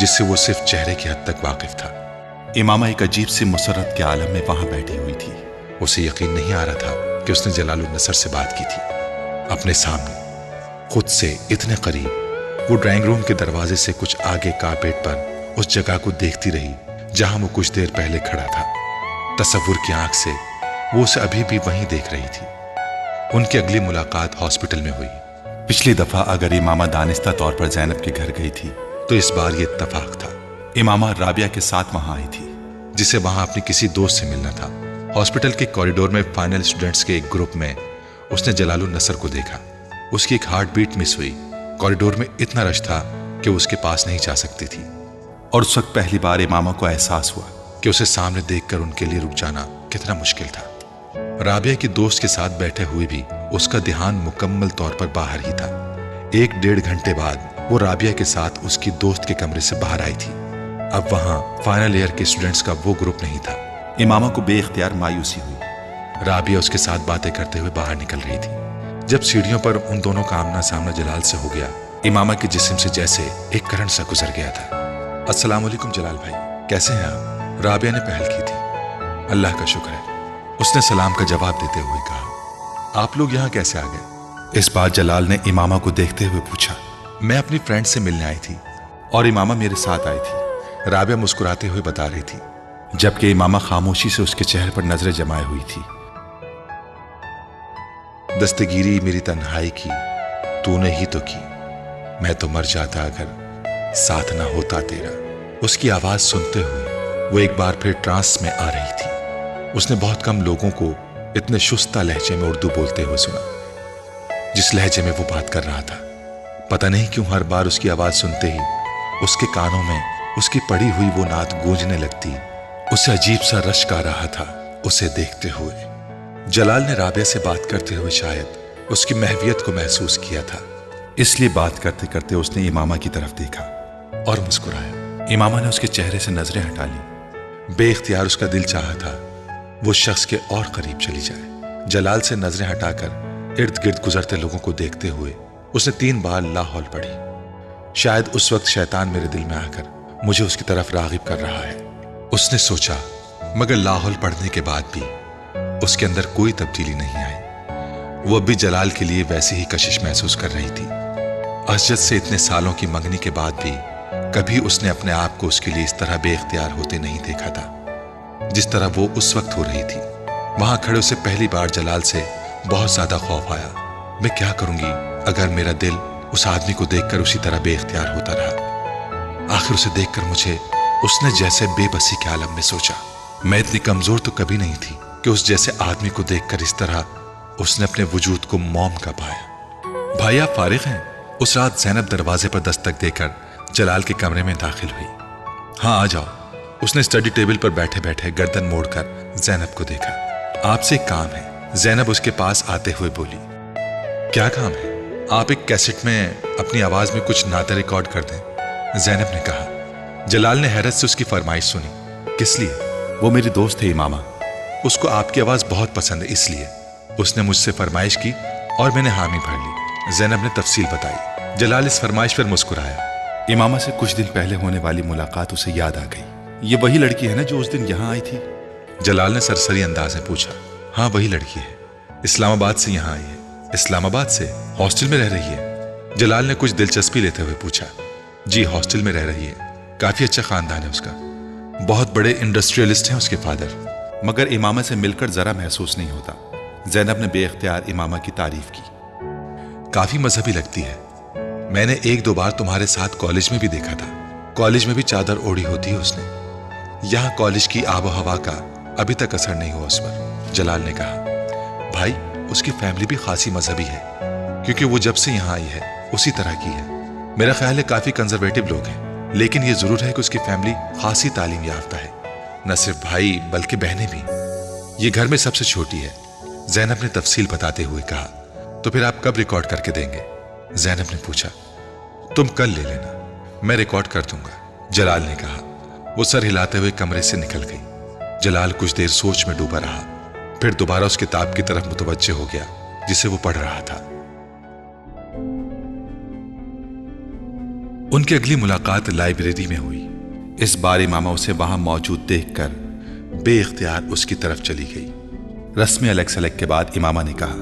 जिससे वो सिर्फ चेहरे की हद तक वाकिफ था। इमामा एक अजीब सी मुसर्रत के आलम में वहां बैठी हुई थी। उसे यकीन नहीं आ रहा था कि उसने जलालुन नसर से बात की थी। अपने सामने खुद से इतने करीब। वो ड्राइंग रूम के दरवाजे से कुछ आगे कारपेट पर उस जगह को देखती रही जहां वो कुछ देर पहले खड़ा था। तसव्वुर की आंख से वो उसे अभी भी वहीं देख रही थी। उनकी अगली मुलाकात हॉस्पिटल में हुई। पिछली दफा अगर इमामा दानिस्ता तौर पर ज़ैनब के घर गई थी तो इस बार ये इत्तफाक था। इमामा राबिया के साथ वहां आई थी, जिसे वहां अपनी किसी दोस्त से मिलना था। हॉस्पिटल के कॉरिडोर में फाइनल स्टूडेंट्स के एक ग्रुप में उसने जलालुन नसर को देखा। उसकी एक हार्ट बीट मिस हुई। कॉरिडोर में इतना रश था कि वो उसके पास नहीं जा सकती थी, और उस वक्त पहली बार इमामा को एहसास हुआ कि उसे सामने देखकर उनके लिए रुक जाना कितना मुश्किल था। राबिया की दोस्त के साथ बैठे हुए भी उसका ध्यान मुकम्मल तौर पर बाहर ही था। 1-1.5 घंटे बाद वो राबिया के साथ उसकी दोस्त के कमरे से बाहर आई थी। अब वहां फाइनल ईयर के स्टूडेंट्स का वो ग्रुप नहीं था। इमामा को बेइख्तियार मायूसी हुई। राबिया उसके साथ बातें करते हुए बाहर निकल रही थी। जब सीढ़ियों पर उन दोनों का आमना सामना जलाल से हो गया, इमामा के जिस्म से जैसे एक करंट सा गुजर गया था। अस्सलाम वालेकुम जलाल भाई, कैसे हैं आप? राबिया ने पहल की थी। अल्लाह का शुक्र है, उसने सलाम का जवाब देते हुए कहा। आप लोग यहाँ कैसे आ गए? इस बार जलाल ने इमामा को देखते हुए पूछा। मैं अपनी फ्रेंड से मिलने आई थी और इमामा मेरे साथ आई थी, राबिया मुस्कुराते हुए बता रही थी, जबकि इमामा खामोशी से उसके चेहरे पर नजरें जमाए हुई थी। दस्तगीरी मेरी तन्हाई की तूने ही तो की, मैं तो मर जाता अगर साथ ना होता तेरा। उसकी आवाज सुनते हुए वो एक बार फिर ट्रांस में आ रही थी। उसने बहुत कम लोगों को इतने शुस्ता लहजे में उर्दू बोलते हुए सुना जिस लहजे में वो बात कर रहा था। पता नहीं क्यों हर बार उसकी आवाज सुनते ही उसके कानों में उसकी पढ़ी हुई वो नात गूंजने लगती। उसे अजीब सा रश्क आ रहा था उसे देखते हुए। जलाल ने राबिया से बात करते हुए शायद उसकी महवियत को महसूस किया था, इसलिए बात करते करते उसने इमामा की तरफ देखा और मुस्कुराया। इमामा ने उसके चेहरे से नजरें हटा ली। बेइख्तियार उसका दिल चाहा था वो शख्स के और करीब चली जाए। जलाल से नजरें हटाकर इर्द गिर्द गुजरते लोगों को देखते हुए उसने 3 बार ला हौल पढ़ी। शायद उस वक्त शैतान मेरे दिल में आकर मुझे उसकी तरफ रागिब कर रहा है, उसने सोचा। मगर ला हौल पढ़ने के बाद भी उसके अंदर कोई तब्दीली नहीं आई। वो अब भी जलाल के लिए वैसी ही कशिश महसूस कर रही थी। असजद से इतने सालों की मंगनी के बाद भी कभी उसने अपने आप को उसके लिए इस तरह बेइख्तियार होते नहीं देखा था जिस तरह वो उस वक्त हो रही थी। वहां खड़े उसे पहली बार जलाल से बहुत ज्यादा खौफ आया। मैं क्या करूंगी अगर मेरा दिल उस आदमी को देखकर उसी तरह बेइख्तियार होता रहा। आखिर उसे देखकर मुझे उसने जैसे बेबसी के आलम में सोचा। मैं इतनी कमजोर तो कभी नहीं थी कि उस जैसे आदमी को देखकर इस तरह उसने अपने वजूद को मौम का पाया। भाई आप फारिग हैं? उस रात ज़ैनब दरवाजे पर दस्तक देकर जलाल के कमरे में दाखिल हुई। हाँ आ जाओ। उसने स्टडी टेबल पर बैठे बैठे गर्दन मोड़कर ज़ैनब को देखा। आपसे एक काम है। ज़ैनब उसके पास आते हुए बोली। क्या काम है? आप एक कैसेट में अपनी आवाज में कुछ नाते रिकॉर्ड कर दें, ज़ैनब ने कहा। जलाल ने हैरत से उसकी फरमाइश सुनी। किस लिए? वो मेरी दोस्त है इमामा, उसको आपकी आवाज बहुत पसंद है, इसलिए उसने मुझसे फरमाइश की और मैंने हामी भर ली, ज़ैनब ने तफसील बताई। जलाल इस फरमाइश पर मुस्कुराया। इमामा से कुछ दिन पहले होने वाली मुलाकात उसे याद आ गई। ये वही लड़की है ना जो उस दिन यहाँ आई थी? जलाल ने सरसरी अंदाज में पूछा। हाँ वही लड़की है, इस्लामाबाद से यहाँ आई है। इस्लामाबाद से? हॉस्टल में रह रही है? जलाल ने कुछ दिलचस्पी लेते हुए पूछा। जी हॉस्टल में रह रही है। काफी अच्छा खानदान है उसका, बहुत बड़े इंडस्ट्रियलिस्ट हैं उसके फादर। मगर इमामा से मिलकर जरा महसूस नहीं होता। ज़ैनब ने बेइख्तियार इमामा की तारीफ की। काफी मजहबी लगती है। मैंने 1-2 बार तुम्हारे साथ कॉलेज में भी देखा था। कॉलेज में भी चादर ओढ़ी होती है उसने। यहाँ कॉलेज की आबो हवा का अभी तक असर नहीं हुआ उस पर, जलाल ने कहा। भाई उसकी फैमिली भी खासी मजहबी है, क्योंकि वो जब से यहाँ आई है उसी तरह की है। मेरा ख्याल है काफी कंजर्वेटिव लोग हैं, लेकिन ये जरूर है कि उसकी फैमिली खासी तालीम याफ्ता है। न सिर्फ भाई बल्कि बहनें भी। ये घर में सबसे छोटी है, ज़ैनब ने तफसील बताते हुए कहा। तो फिर आप कब रिकॉर्ड करके देंगे? ज़ैनब ने पूछा। तुम कल ले लेना, मैं रिकॉर्ड कर दूंगा, जलाल ने कहा। वो सर हिलाते हुए कमरे से निकल गई। जलाल कुछ देर सोच में डूबा रहा, फिर दोबारा उस किताब की तरफ मुतवज्जे हो गया जिसे वो पढ़ रहा था। उनकी अगली मुलाकात लाइब्रेरी में हुई। इस बार इमामा उसे वहां मौजूद देखकर बेइख्तियार उसकी तरफ चली गई। रस्म अलग सलग के बाद इमामा ने कहा,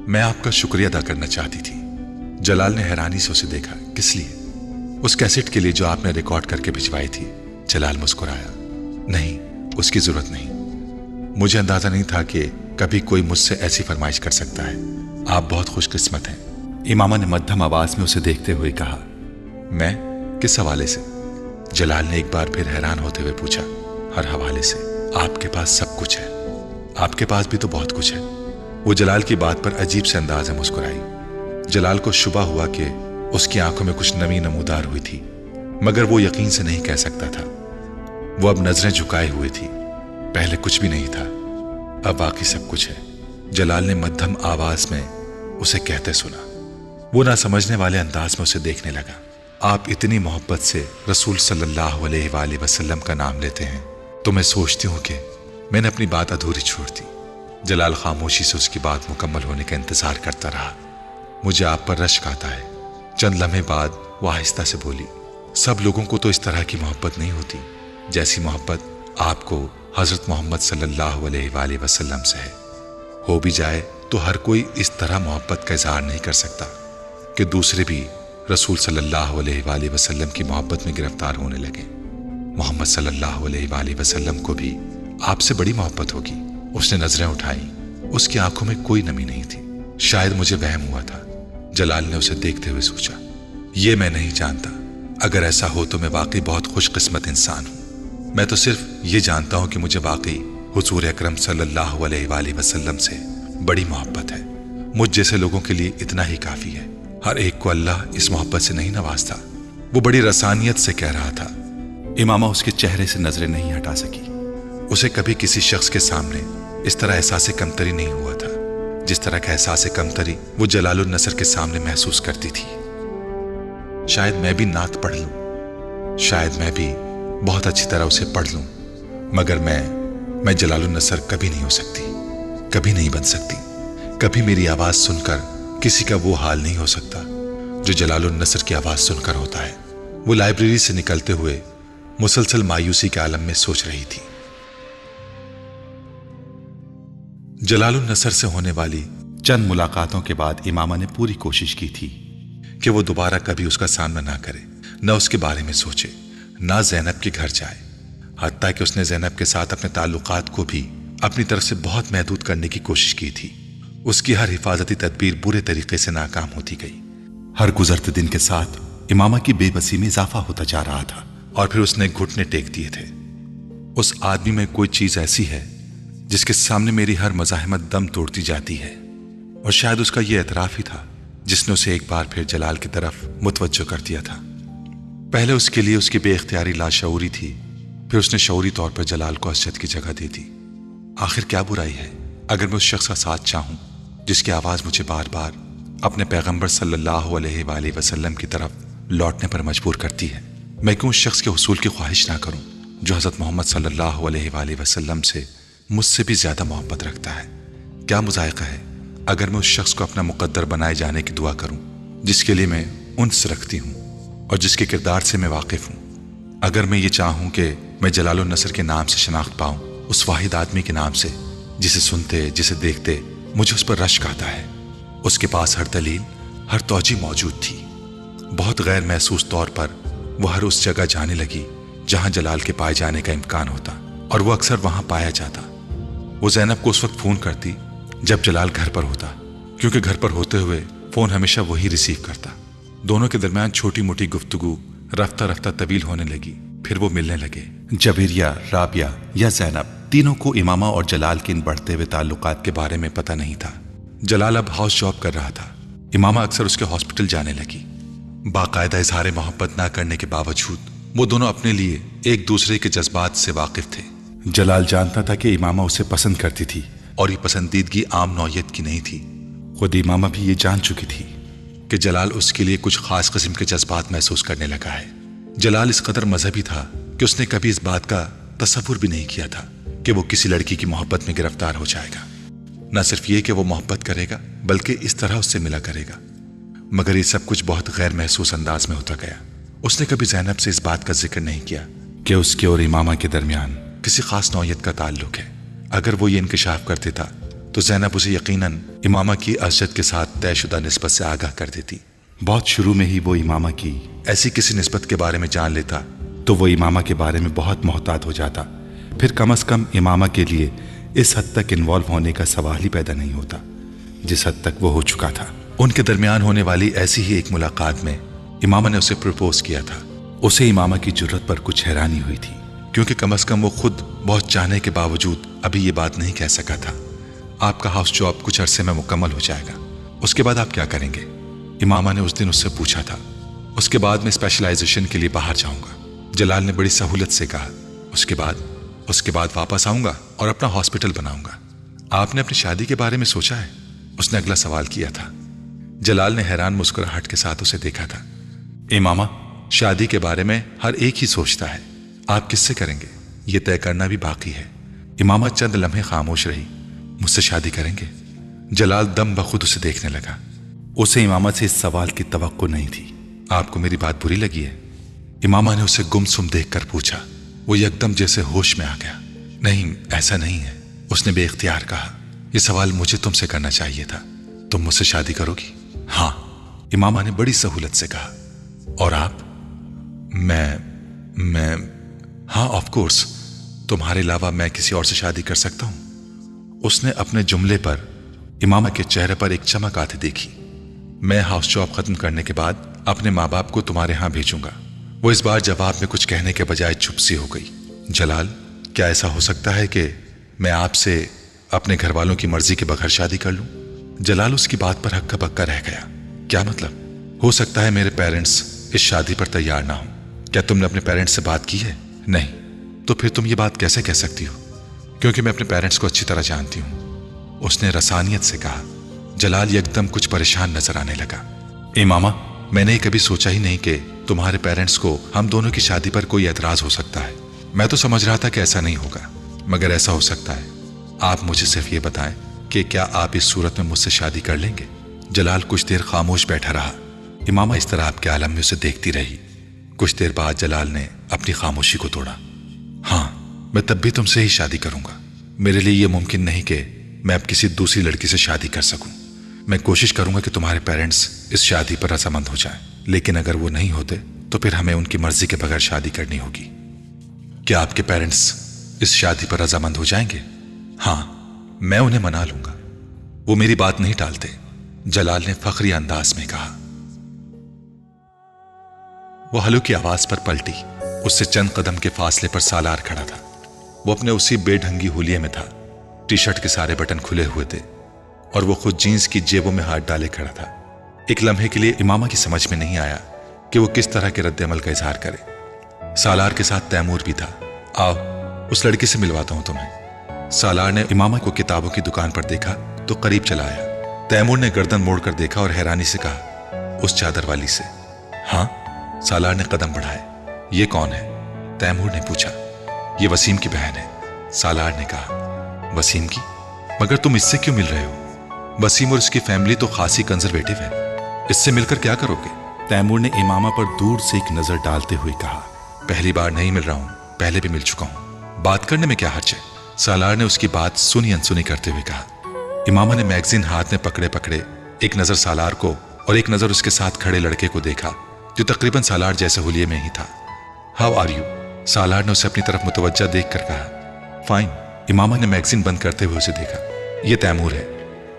मैं आपका शुक्रिया अदा करना चाहती थी। जलाल ने हैरानी से उसे देखा। किस लिए? उस कैसेट के लिए जो आपने रिकॉर्ड करके भिजवाई थी, जलाल मुस्कुराया। नहीं, उसकी जरूरत नहीं। मुझे अंदाजा नहीं था कि कभी कोई मुझसे ऐसी फरमाइश कर सकता है। आप बहुत खुशकिस्मत हैं, इमामा ने मध्यम आवाज में उसे देखते हुए कहा। मैं? किस हवाले से? जलाल ने एक बार फिर हैरान होते हुए पूछा। हर हवाले से। आपके पास सब कुछ है। आपके पास भी तो बहुत कुछ है। वो जलाल की बात पर अजीब से अंदाज में मुस्कुराई। जलाल को शुबा हुआ कि उसकी आंखों में कुछ नमी नमूदार हुई थी, मगर वो यकीन से नहीं कह सकता था। वो अब नजरें झुकाए हुए थी। पहले कुछ भी नहीं था, अब वाकई सब कुछ है, जलाल ने मध्यम आवाज में उसे कहते सुना। वो ना समझने वाले अंदाज में उसे देखने लगा। आप इतनी मोहब्बत से रसूल सल्लल्लाहु अलैहि वसल्लम का नाम लेते हैं तो मैं सोचती हूँ कि मैंने अपनी बात अधूरी छोड़ दी। जलाल खामोशी से उसकी बात मुकम्मल होने का इंतजार करता रहा। मुझे आप पर रश्क आता है। चंद लम्हे बाद वो आहिस्ता से बोली। सब लोगों को तो इस तरह की मोहब्बत नहीं होती जैसी मोहब्बत आपको हजरत मोहम्मद सल्लल्लाहु अलैहि वसल्लम से है। हो भी जाए तो हर कोई इस तरह मोहब्बत का इजहार नहीं कर सकता कि दूसरे भी रसूल सल्लल्लाहु अलैहि वसल्लम की मोहब्बत में गिरफ्तार होने लगे। मोहम्मद सल्लल्लाहु अलैहि वसल्लम को भी आपसे बड़ी मोहब्बत होगी। उसने नजरें उठाई। उसकी आंखों में कोई नमी नहीं थी। शायद मुझे वहम हुआ था, जलाल ने उसे देखते हुए सोचा। ये मैं नहीं जानता। अगर ऐसा हो तो मैं वाकई बहुत खुशकिस्मत इंसान हूं। मैं तो सिर्फ ये जानता हूं कि मुझे वाकई हुजूर अकरम सल्लल्लाहु अलैहि वसल्लम से बड़ी मोहब्बत है। मुझ जैसे लोगों के लिए इतना ही काफी है। हर एक को अल्लाह इस मोहब्बत से नहीं नवाजता। वो बड़ी रसानियत से कह रहा था। इमामा उसके चेहरे से नजरें नहीं हटा सकी। اسے کبھی کسی شخص کے سامنے اس طرح احساس کمتری نہیں ہوا تھا جس طرح کا احساس کمتری وہ جلال النصر کے سامنے محسوس کرتی تھی۔ شاید میں بھی نعت پڑھ لوں، شاید میں بھی بہت اچھی طرح اسے پڑھ لوں، مگر میں جلال النصر کبھی نہیں ہو سکتی، کبھی نہیں بن سکتی۔ کبھی میری آواز سن کر کسی کا وہ حال نہیں ہو سکتا جو جلال النصر کی آواز سن کر ہوتا ہے۔ وہ لائبریری سے نکلتے ہوئے مسلسل مایوسی کے عالم میں سوچ رہی تھی۔ جلال النصر سے ہونے والی چند ملاقاتوں کے بعد امامہ نے پوری کوشش کی تھی کہ وہ دوبارہ کبھی اس کا سامنا نہ کرے، نہ اس کے بارے میں سوچے، نہ زینب کے گھر جائے۔ حتیٰ کہ اس نے زینب کے ساتھ اپنے تعلقات کو بھی اپنی طرف سے بہت محدود کرنے کی کوشش کی تھی۔ اس کی ہر حفاظتی تدبیر برے طریقے سے ناکام ہوتی گئی۔ ہر گزرتے دن کے ساتھ امامہ کی بے بسی میں اضافہ ہوتا جا رہا تھا، اور پھر اس نے گھٹنے ٹیک دیے تھے۔ اس آدمی میں کوئی چیز ایسی ہے جس کے سامنے میری ہر مزاحمت دم توڑتی جاتی ہے، اور شاید اس کا یہ اعتراف ہی تھا جس نے اسے ایک بار پھر جلال کی طرف متوجہ کر دیا تھا۔ پہلے اس کے لیے اس کی بے اختیاری لاشعوری تھی، پھر اس نے شعوری طور پر جلال کو اسجد کی جگہ دے دی۔ آخر کیا برائی ہے اگر میں اس شخص کا ساتھ چاہوں جس کی آواز مجھے بار بار اپنے پیغمبر صلی اللہ علیہ وآلہ وسلم کی طرف لوٹنے پر مجبور کرتی ہے؟ میں کیوں اس شخص کے حصول کی خواہش نہ کروں جو حضرت محمد صلی اللہ علیہ وآلہ وسلم سے مجھ سے بھی زیادہ محبت رکھتا ہے؟ کیا مذائقہ ہے اگر میں اس شخص کو اپنا مقدر بنائے جانے کی دعا کروں جس کے لیے میں انس رکھتی ہوں اور جس کے کردار سے میں واقف ہوں؟ اگر میں یہ چاہوں کہ میں جلال النصر کے نام سے شناخت پاؤں، اس واحد آدمی کے نام سے جسے سنتے جسے دیکھتے مجھے اس پر رشک آتا ہے، اس کے پاس ہر دلیل ہر توجہ موجود تھی۔ بہت غیر محسوس طور پر وہ ہر اس جگہ جانے لگی جہاں جلال کے پائے جانے کا امکان ہوتا، اور وہ اکثر وہاں پایا جاتا۔ وہ زینب کو اس وقت فون کرتی جب جلال گھر پر ہوتا، کیونکہ گھر پر ہوتے ہوئے فون ہمیشہ وہی ریسیو کرتا۔ دونوں کے درمیان چھوٹی موٹی گفتگو رفتہ رفتہ طویل ہونے لگی، پھر وہ ملنے لگے۔ جویریہ، رابعہ یا زینب، تینوں کو امامہ اور جلال کے ان بڑھتے ہوئے تعلقات کے بارے میں پتہ نہیں تھا۔ جلال اب ہاؤس جاب کر رہا تھا، امامہ اکثر اس کے ہاسپٹل جانے لگی۔ باقاعدہ اظہار محبت نہ کرنے کے باوجود وہ دونوں اپنے لیے ایک دوسرے کے جذبات سے واقف تھے۔ جلال جانتا تھا کہ امامہ اسے پسند کرتی تھی، اور یہ پسندیدگی عام نوعیت کی نہیں تھی۔ خود امامہ بھی یہ جان چکی تھی کہ جلال اس کے لیے کچھ خاص قسم کے جذبات محسوس کرنے لگا ہے۔ جلال اس قدر مذہبی تھا کہ اس نے کبھی اس بات کا تصور بھی نہیں کیا تھا کہ وہ کسی لڑکی کی محبت میں گرفتار ہو جائے گا۔ نہ صرف یہ کہ وہ محبت کرے گا بلکہ اس طرح اس سے ملا کرے گا، مگر یہ سب کچھ بہت غیر محسوس انداز میں ہوتا گیا۔ اس نے کبھی زینب سے اس بات کا ذکر نہیں کیا کہ اس کے اور امامہ کے درمیان کسی خاص نوعیت کا تعلق ہے۔ اگر وہ یہ انکشاف کر دیتا تو زینب اسے یقیناً امامہ کی اسجد کے ساتھ طے شدہ نسبت سے آگاہ کر دیتی۔ بہت شروع میں ہی وہ امامہ کی ایسی کسی نسبت کے بارے میں جان لیتا تو وہ امامہ کے بارے میں بہت محتاط ہو جاتا، پھر کم از کم امامہ کے لیے اس حد تک انوالو ہونے کا سوال ہی پیدا نہیں ہوتا جس حد تک وہ ہو چکا تھا۔ ان کے درمیان ہونے والی ایسی ہی ایک ملاقات میں امامہ نے اسے پرپوز کیا تھا۔ اسے امامہ کی جرت پر کچھ حیرانی ہوئی تھی، کیونکہ کم از کم وہ خود بہت چاہنے کے باوجود ابھی یہ بات نہیں کہہ سکا تھا۔ آپ کا ہاؤس جاب کچھ عرصے میں مکمل ہو جائے گا، اس کے بعد آپ کیا کریں گے؟ امامہ نے اس دن اس سے پوچھا تھا۔ اس کے بعد میں اسپیشلائزیشن کے لیے باہر جاؤں گا، جلال نے بڑی سہولت سے کہا۔ اس کے بعد واپس آؤں گا اور اپنا ہاسپٹل بناؤں گا۔ آپ نے اپنی شادی کے بارے میں سوچا ہے؟ اس نے اگلا سوال کیا تھا۔ جلال نے حیران مسکراہٹ کے ساتھ اسے دیکھا تھا۔ امامہ، شادی کے بارے میں ہر ایک ہی سوچتا ہے، آپ کس سے کریں گے یہ طے کرنا بھی باقی ہے۔ امامہ چند لمحے خاموش رہی۔ مجھ سے شادی کریں گے؟ جلال دم بخود اسے دیکھنے لگا۔ اسے امامہ سے اس سوال کی توقع نہیں تھی۔ آپ کو میری بات بری لگی ہے؟ امامہ نے اسے گم سم دیکھ کر پوچھا۔ وہ یکدم جیسے ہوش میں آ گیا۔ نہیں، ایسا نہیں ہے، اس نے بے اختیار کہا۔ یہ سوال مجھے تم سے کرنا چاہیے تھا۔ تم مجھ سے شادی کرو گی؟ ہاں، امامہ نے بڑی سہولت سے کہا۔ اور آپ؟ میں ہاں، آف کورس، تمہارے علاوہ میں کسی اور سے شادی کر سکتا ہوں۔ اس نے اپنے جملے پر امامہ کے چہرے پر ایک چمک آتے دیکھی۔ میں ہاؤس جاب ختم کرنے کے بعد اپنے ماں باپ کو تمہارے ہاں بھیجوں گا۔ وہ اس بار جواب میں کچھ کہنے کے بجائے چپ سی ہو گئی۔ جلال، کیا ایسا ہو سکتا ہے کہ میں آپ سے اپنے گھر والوں کی مرضی کے بغیر شادی کر لوں؟ جلال اس کی بات پر ہکا بکا رہ گیا۔ کیا مطلب؟ ہو سکتا ہے میرے پیرنٹس اس شادی پر تیار نہ ہوں۔ کیا تم نے اپنے پیرنٹس سے بات کی ہے؟ نہیں۔ تو پھر تم یہ بات کیسے کہہ سکتی ہو؟ क्योंकि मैं अपने पेरेंट्स को अच्छी तरह जानती हूं। उसने रसानियत से कहा। जलाल एकदम कुछ परेशान नजर आने लगा। इमामा, मैंने कभी सोचा ही नहीं कि तुम्हारे पेरेंट्स को हम दोनों की शादी पर कोई एतराज हो सकता है। मैं तो समझ रहा था कि ऐसा नहीं होगा, मगर ऐसा हो सकता है। आप मुझे सिर्फ ये बताएं कि क्या आप इस सूरत में मुझसे शादी कर लेंगे? जलाल कुछ देर खामोश बैठा रहा। इमामा इस तरह आपके आलम में उसे देखती रही। कुछ देर बाद जलाल ने अपनी खामोशी को तोड़ा। हाँ, मैं तब भी तुमसे ही शादी करूंगा। मेरे लिए यह मुमकिन नहीं कि मैं अब किसी दूसरी लड़की से शादी कर सकूं। मैं कोशिश करूंगा कि तुम्हारे पेरेंट्स इस शादी पर रजामंद हो जाएं, लेकिन अगर वो नहीं होते तो फिर हमें उनकी मर्जी के बगैर शादी करनी होगी। क्या आपके पेरेंट्स इस शादी पर रजामंद हो जाएंगे? हाँ, मैं उन्हें मना लूंगा। वो मेरी बात नहीं टालते, जलाल ने फखरी अंदाज में कहा। वो हलू की आवाज पर पलटी। उससे चंद कदम के फासले पर सालार खड़ा था। वो अपने उसी बेढंगी हुलिये में था। टी शर्ट के सारे बटन खुले हुए थे और वो खुद जीन्स की जेबों में हाथ डाले खड़ा था। एक लम्हे के लिए इमामा की समझ में नहीं आया कि वो किस तरह के रद्द-ए-अमल का इजहार करे। सालार के साथ तैमूर भी था। आओ, उस लड़की से मिलवाता हूं तुम्हें। सालार ने इमामा को किताबों की दुकान पर देखा तो करीब चला आया। तैमूर ने गर्दन मोड़कर देखा और हैरानी से कहा, उस चादर वाली से? हाँ। सालार ने कदम बढ़ाए। ये कौन है? तैमूर ने पूछा। ये वसीम की बहन है, सालार ने कहा। वसीम की? मगर तुम इससे क्यों मिल रहे हो? वसीम और उसकी फैमिली तो खासी कंजर्वेटिव है, इससे मिलकर क्या करोगे? तैमूर ने इमामा पर दूर से एक नजर डालते हुए कहा। पहली बार नहीं मिल रहा हूं, पहले भी मिल चुका हूं। बात करने में क्या हर्ज है? सालार ने उसकी बात सुनी अनसुनी करते हुए कहा। इमामा ने मैगजीन हाथ में पकड़े पकड़े एक नजर सालार को और एक नजर उसके साथ खड़े लड़के को देखा जो तकरीबन सालार जैसे हुलिये में ही था। How are you? सालार ने उसे अपनी तरफ मुतवज्जा देखकर कहा। फाइन। इमामा ने मैगजीन बंद करते हुए उसे देखा। यह तैमूर है,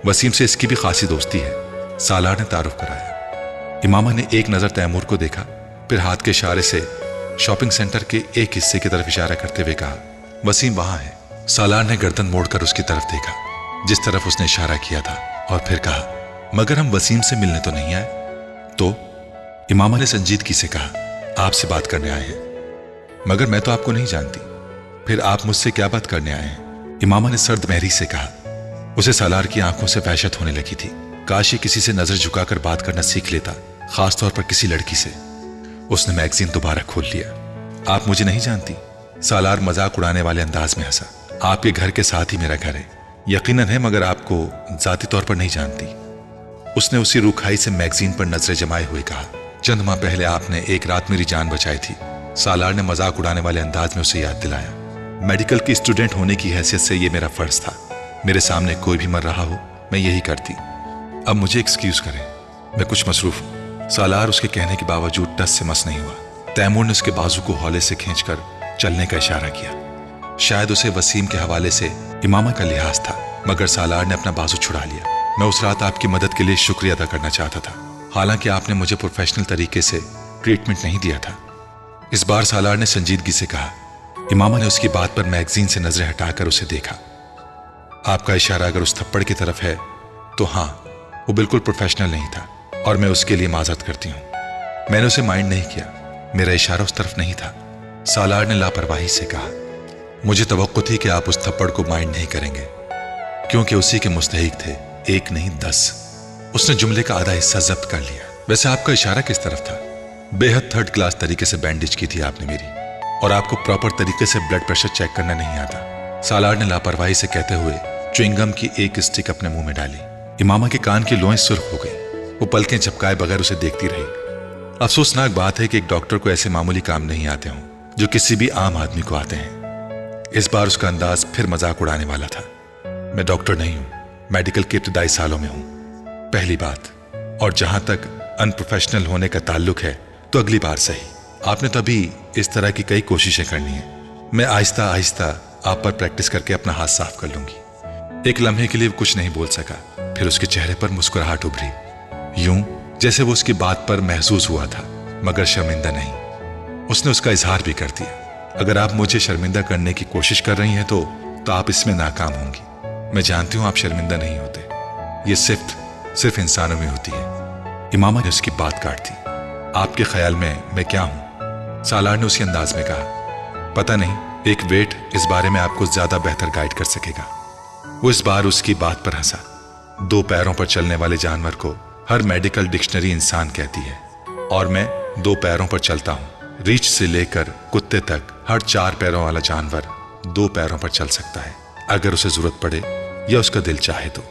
वसीम से इसकी भी खासी दोस्ती है, सालार ने तारुफ कराया। इमामा ने एक नजर तैमूर को देखा, फिर हाथ के इशारे से शॉपिंग सेंटर के एक हिस्से की तरफ इशारा करते हुए कहा, वसीम वहां है। सालार ने गर्दन मोड़कर उसकी तरफ देखा जिस तरफ उसने इशारा किया था और फिर कहा, मगर हम वसीम से मिलने तो नहीं आए? तो? इमामा ने संजीदगी से कहा, आपसे बात करने आए हैं। मगर मैं तो आपको नहीं जानती, फिर आप मुझसे क्या बात करने आए हैं? इमामा ने सर्द महरी से कहा। उसे सालार की आंखों से वहशत होने लगी थी। काश ही किसी से नजर झुकाकर बात करना सीख लेता, खासतौर पर किसी लड़की से। उसने मैगजीन दोबारा खोल लिया। आप मुझे नहीं जानती? सालार मजाक उड़ाने वाले अंदाज में हंसा। आपके घर के साथ ही मेरा घर है, यकीनन है, मगर आपको जाती तौर पर नहीं जानती। उसने उसी रूखाई से मैगजीन पर नजरें जमाए हुए कहा, चंद माह पहले आपने एक रात मेरी जान बचाई थी। सालार ने मजाक उड़ाने वाले अंदाज में उसे याद दिलाया। मेडिकल की स्टूडेंट होने की हैसियत से यह मेरा फर्ज था। मेरे सामने कोई भी मर रहा हो, मैं यही करती। अब मुझे एक्सक्यूज करें, मैं कुछ मसरूफ हूं। सालार उसके कहने के बावजूद टस से मस नहीं हुआ। तैमूर ने उसके बाजू को हौले से खींचकर चलने का इशारा किया। शायद उसे वसीम के हवाले से इमामा का लिहाज था, मगर सालार ने अपना बाजू छुड़ा लिया। मैं उस रात आपकी मदद के लिए शुक्रिया अदा करना चाहता था, हालांकि आपने मुझे प्रोफेशनल तरीके से ट्रीटमेंट नहीं दिया था। इस बार सालार ने संजीदगी से कहा। इमामा ने उसकी बात पर मैगजीन से नजरें हटाकर उसे देखा। आपका इशारा अगर उस थप्पड़ की तरफ है तो हाँ, वो बिल्कुल प्रोफेशनल नहीं था और मैं उसके लिए माजरत करती हूँ। मैंने उसे माइंड नहीं किया, मेरा इशारा उस तरफ नहीं था, सालार ने लापरवाही से कहा। मुझे तवक्को थी कि आप उस थप्पड़ को माइंड नहीं करेंगे, क्योंकि उसी के मुस्तहिक थे, एक नहीं 10। उसने जुमले का आधा हिस्सा जब्त कर लिया। वैसे आपका इशारा किस तरफ था? बेहद थर्ड क्लास तरीके से बैंडेज की थी आपने मेरी, और आपको प्रॉपर तरीके से ब्लड प्रेशर चेक करना नहीं आता, सालार ने लापरवाही से कहते हुए च्युइंगम की एक स्टिक अपने मुंह में डाली। इमामा के कान की लोएं सुर्ख हो गई। वो पलकें झपकाए बगैर उसे देखती रही। अफसोसनाक बात है कि एक डॉक्टर को ऐसे मामूली काम नहीं आते हों जो किसी भी आम आदमी को आते हैं। इस बार उसका अंदाज फिर मजाक उड़ाने वाला था। मैं डॉक्टर नहीं हूं, मेडिकल के इब्तिदाई सालों में हूं, पहली बात। और जहां तक अनप्रोफेशनल होने का ताल्लुक है तो अगली बार सही। आपने तो अभी इस तरह की कई कोशिशें करनी है। मैं आहिस्ता आहिस्ता आप पर प्रैक्टिस करके अपना हाथ साफ कर लूंगी। एक लम्हे के लिए वो कुछ नहीं बोल सका, फिर उसके चेहरे पर मुस्कुराहट उभरी, यूं जैसे वो उसकी बात पर महसूस हुआ था, मगर शर्मिंदा नहीं। उसने उसका इजहार भी कर दिया। अगर आप मुझे शर्मिंदा करने की कोशिश कर रही हैं तो आप इसमें नाकाम होंगी। मैं जानती हूं आप शर्मिंदा नहीं होते, ये सिर्फ इंसानों में होती है। इमामा ने उसकी बात काट दी। आपके ख्याल में मैं क्या हूं? सालार ने उसी अंदाज में कहा। पता नहीं, एक वेट इस बारे में आपको ज्यादा बेहतर गाइड कर सकेगा। वो इस बार उसकी बात पर हंसा। 2 पैरों पर चलने वाले जानवर को हर मेडिकल डिक्शनरी इंसान कहती है, और मैं 2 पैरों पर चलता हूं। रीछ से लेकर कुत्ते तक हर 4 पैरों वाला जानवर 2 पैरों पर चल सकता है, अगर उसे जरूरत पड़े या उसका दिल चाहे तो।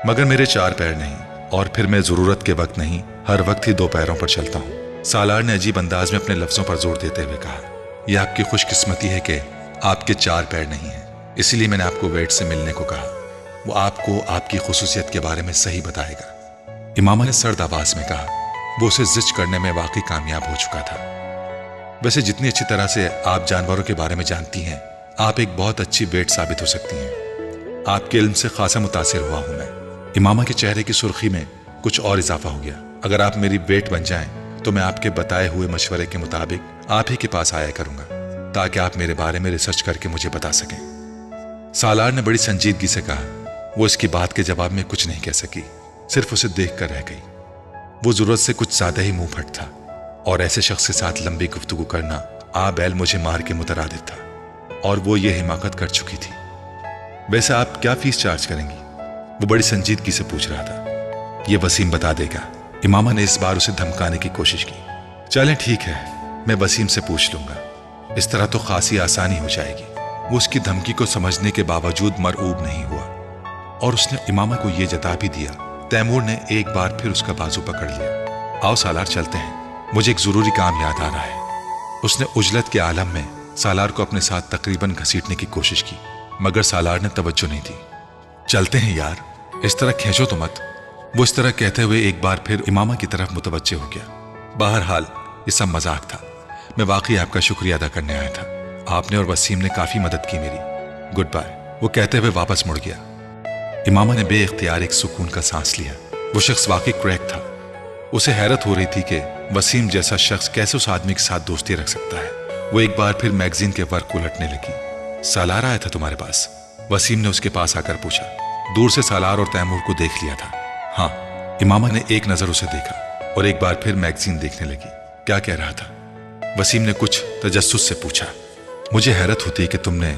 मगर मेरे 4 पैर नहीं, और फिर मैं जरूरत के वक्त नहीं, हर वक्त ही 2 पैरों पर चलता हूं। सालार ने अजीब अंदाज में अपने लफ्जों पर जोर देते हुए कहा, यह आपकी खुशकिस्मती है कि आपके 4 पैर नहीं हैं, इसीलिए मैंने आपको वेट से मिलने को कहा। वो आपको आपकी खुसूसियत के बारे में सही बताएगा। इमामा ने सर्द आवाज में कहा। वो उसे जिच करने में वाकई कामयाब हो चुका था। वैसे जितनी अच्छी तरह से आप जानवरों के बारे में जानती हैं, आप एक बहुत अच्छी वेट साबित हो सकती हैं। आपके इल्म से खासा मुतासिर हुआ हूं मैं। इमामा के चेहरे की सुर्खी में कुछ और इजाफा हो गया। अगर आप मेरी वेट बन जाएं तो मैं आपके बताए हुए मशवरे के मुताबिक आप ही के पास आया करूंगा, ताकि आप मेरे बारे में रिसर्च करके मुझे बता सकें। सालार ने बड़ी संजीदगी से कहा। वो इसकी बात के जवाब में कुछ नहीं कह सकी, सिर्फ उसे देख कर रह गई। वो जरूरत से कुछ ज्यादा ही मुंह फट था, और ऐसे शख्स के साथ लंबी गुफ्तगू करना आ बैल मुझे मार के मुतरादिफ था, और वो ये हिमाकत कर चुकी थी। वैसे आप क्या फीस चार्ज करेंगी? वो बड़ी संजीदगी से पूछ रहा था। ये वसीम बता देगा। इमामा ने इस बार उसे धमकाने की कोशिश की। चलें ठीक है, मैं वसीम से पूछ लूंगा। इस तरह तो खासी आसानी हो जाएगी। वो उसकी धमकी को समझने के बावजूद मरऊब नहीं हुआ, और उसने इमामा को यह जता भी दिया। तैमूर ने एक बार फिर उसका बाजू पकड़ लिया। आओ सालार चलते हैं, मुझे एक जरूरी काम याद आ रहा है। उसने उजलत के आलम में सालार को अपने साथ तकरीबन घसीटने की कोशिश की, मगर सालार ने तवज्जो नहीं दी। चलते हैं यार, इस तरह खींचो तो मत। वो इस तरह कहते हुए एक बार फिर इमामा की तरफ मुतवज्जे हो गया। बहरहाल ये सब मजाक था। मैं वाकई आपका शुक्रिया अदा करने आया था। आपने और वसीम ने काफी मदद की मेरी। गुड बाय, वो कहते हुए वापस मुड़ गया। इमामा ने बेइख्तियार एक सुकून का सांस लिया। वो शख्स वाकई क्रैक था। उसे हैरत हो रही थी कि वसीम जैसा शख्स कैसे उस आदमी के साथ दोस्ती रख सकता है। वो एक बार फिर मैगजीन के वर्क उलटने लगी। सालार आया था तुम्हारे पास? वसीम ने उसके पास आकर पूछा। दूर से सालार और तैमूर को देख लिया था। हाँ। इमामा ने एक नजर उसे देखा और एक बार फिर मैगजीन देखने लगी। क्या कह रहा था? वसीम ने कुछ तजस्सुस से पूछा। मुझे हैरत होती है कि तुमने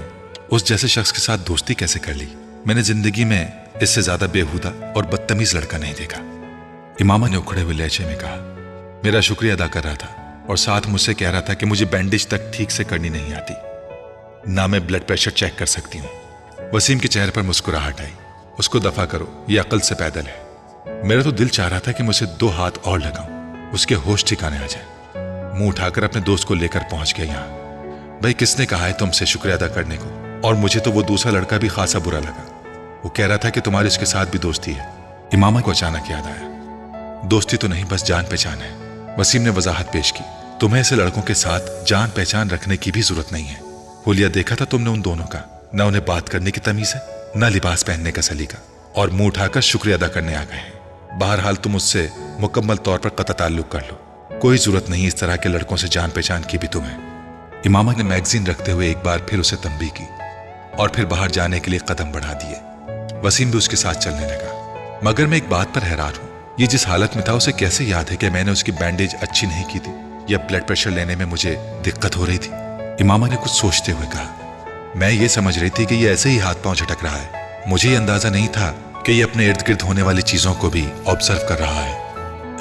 उस जैसे शख्स के साथ दोस्ती कैसे कर ली। मैंने जिंदगी में इससे ज्यादा बेहुदा और बदतमीज लड़का नहीं देखा। इमामा ने उखड़े हुए लहजे में कहा। मेरा शुक्रिया अदा कर रहा था और साथ मुझसे कह रहा था कि मुझे बैंडेज तक ठीक से करनी नहीं आती, ना मैं ब्लड प्रेशर चेक कर सकती हूँ। वसीम के चेहरे पर मुस्कुराहट आई। उसको दफा करो, ये अकल से पैदल है। मेरा तो दिल चाह रहा था कि मुझे 2 हाथ और लगाऊं, उसके होश ठिकाने आ जाए। मुंह उठाकर अपने दोस्त को लेकर पहुंच गया यहाँ। भाई किसने कहा है तुमसे शुक्रिया अदा करने को? और मुझे तो वो दूसरा लड़का भी खासा बुरा लगा। वो कह रहा था कि तुम्हारी उसके साथ भी दोस्ती है। इमामा को अचानक याद आया। दोस्ती तो नहीं, बस जान पहचान है। वसीम ने वजाहत पेश की। तुम्हें ऐसे लड़कों के साथ जान पहचान रखने की भी जरूरत नहीं है। हुलिया देखा था तुमने उन दोनों का, न उन्हें बात करने की तमीज है, न लिबास पहनने का सलीका, और मुंह उठाकर शुक्रिया अदा करने आ गए हैं। बहरहाल तुम उससे मुकम्मल तौर पर कतई ताल्लुक कर लो। कोई जरूरत नहीं इस तरह के लड़कों से जान पहचान की भी तुम्हें। इमामा ने मैगजीन रखते हुए एक बार फिर उसे तंबीह की और फिर बाहर जाने के लिए कदम बढ़ा दिए। वसीम भी उसके साथ चलने लगा। मगर मैं एक बात पर हैरान हूं, ये जिस हालत में था उसे कैसे याद है कि मैंने उसकी बैंडेज अच्छी नहीं की थी या ब्लड प्रेशर लेने में मुझे दिक्कत हो रही थी? इमामा ने कुछ सोचते हुए कहा। मैं ये समझ रही थी कि ये ऐसे ही हाथ पांव झटक रहा है। मुझे ये अंदाजा नहीं था कि ये अपने इर्द गिर्द होने वाली चीजों को भी ऑब्जर्व कर रहा है।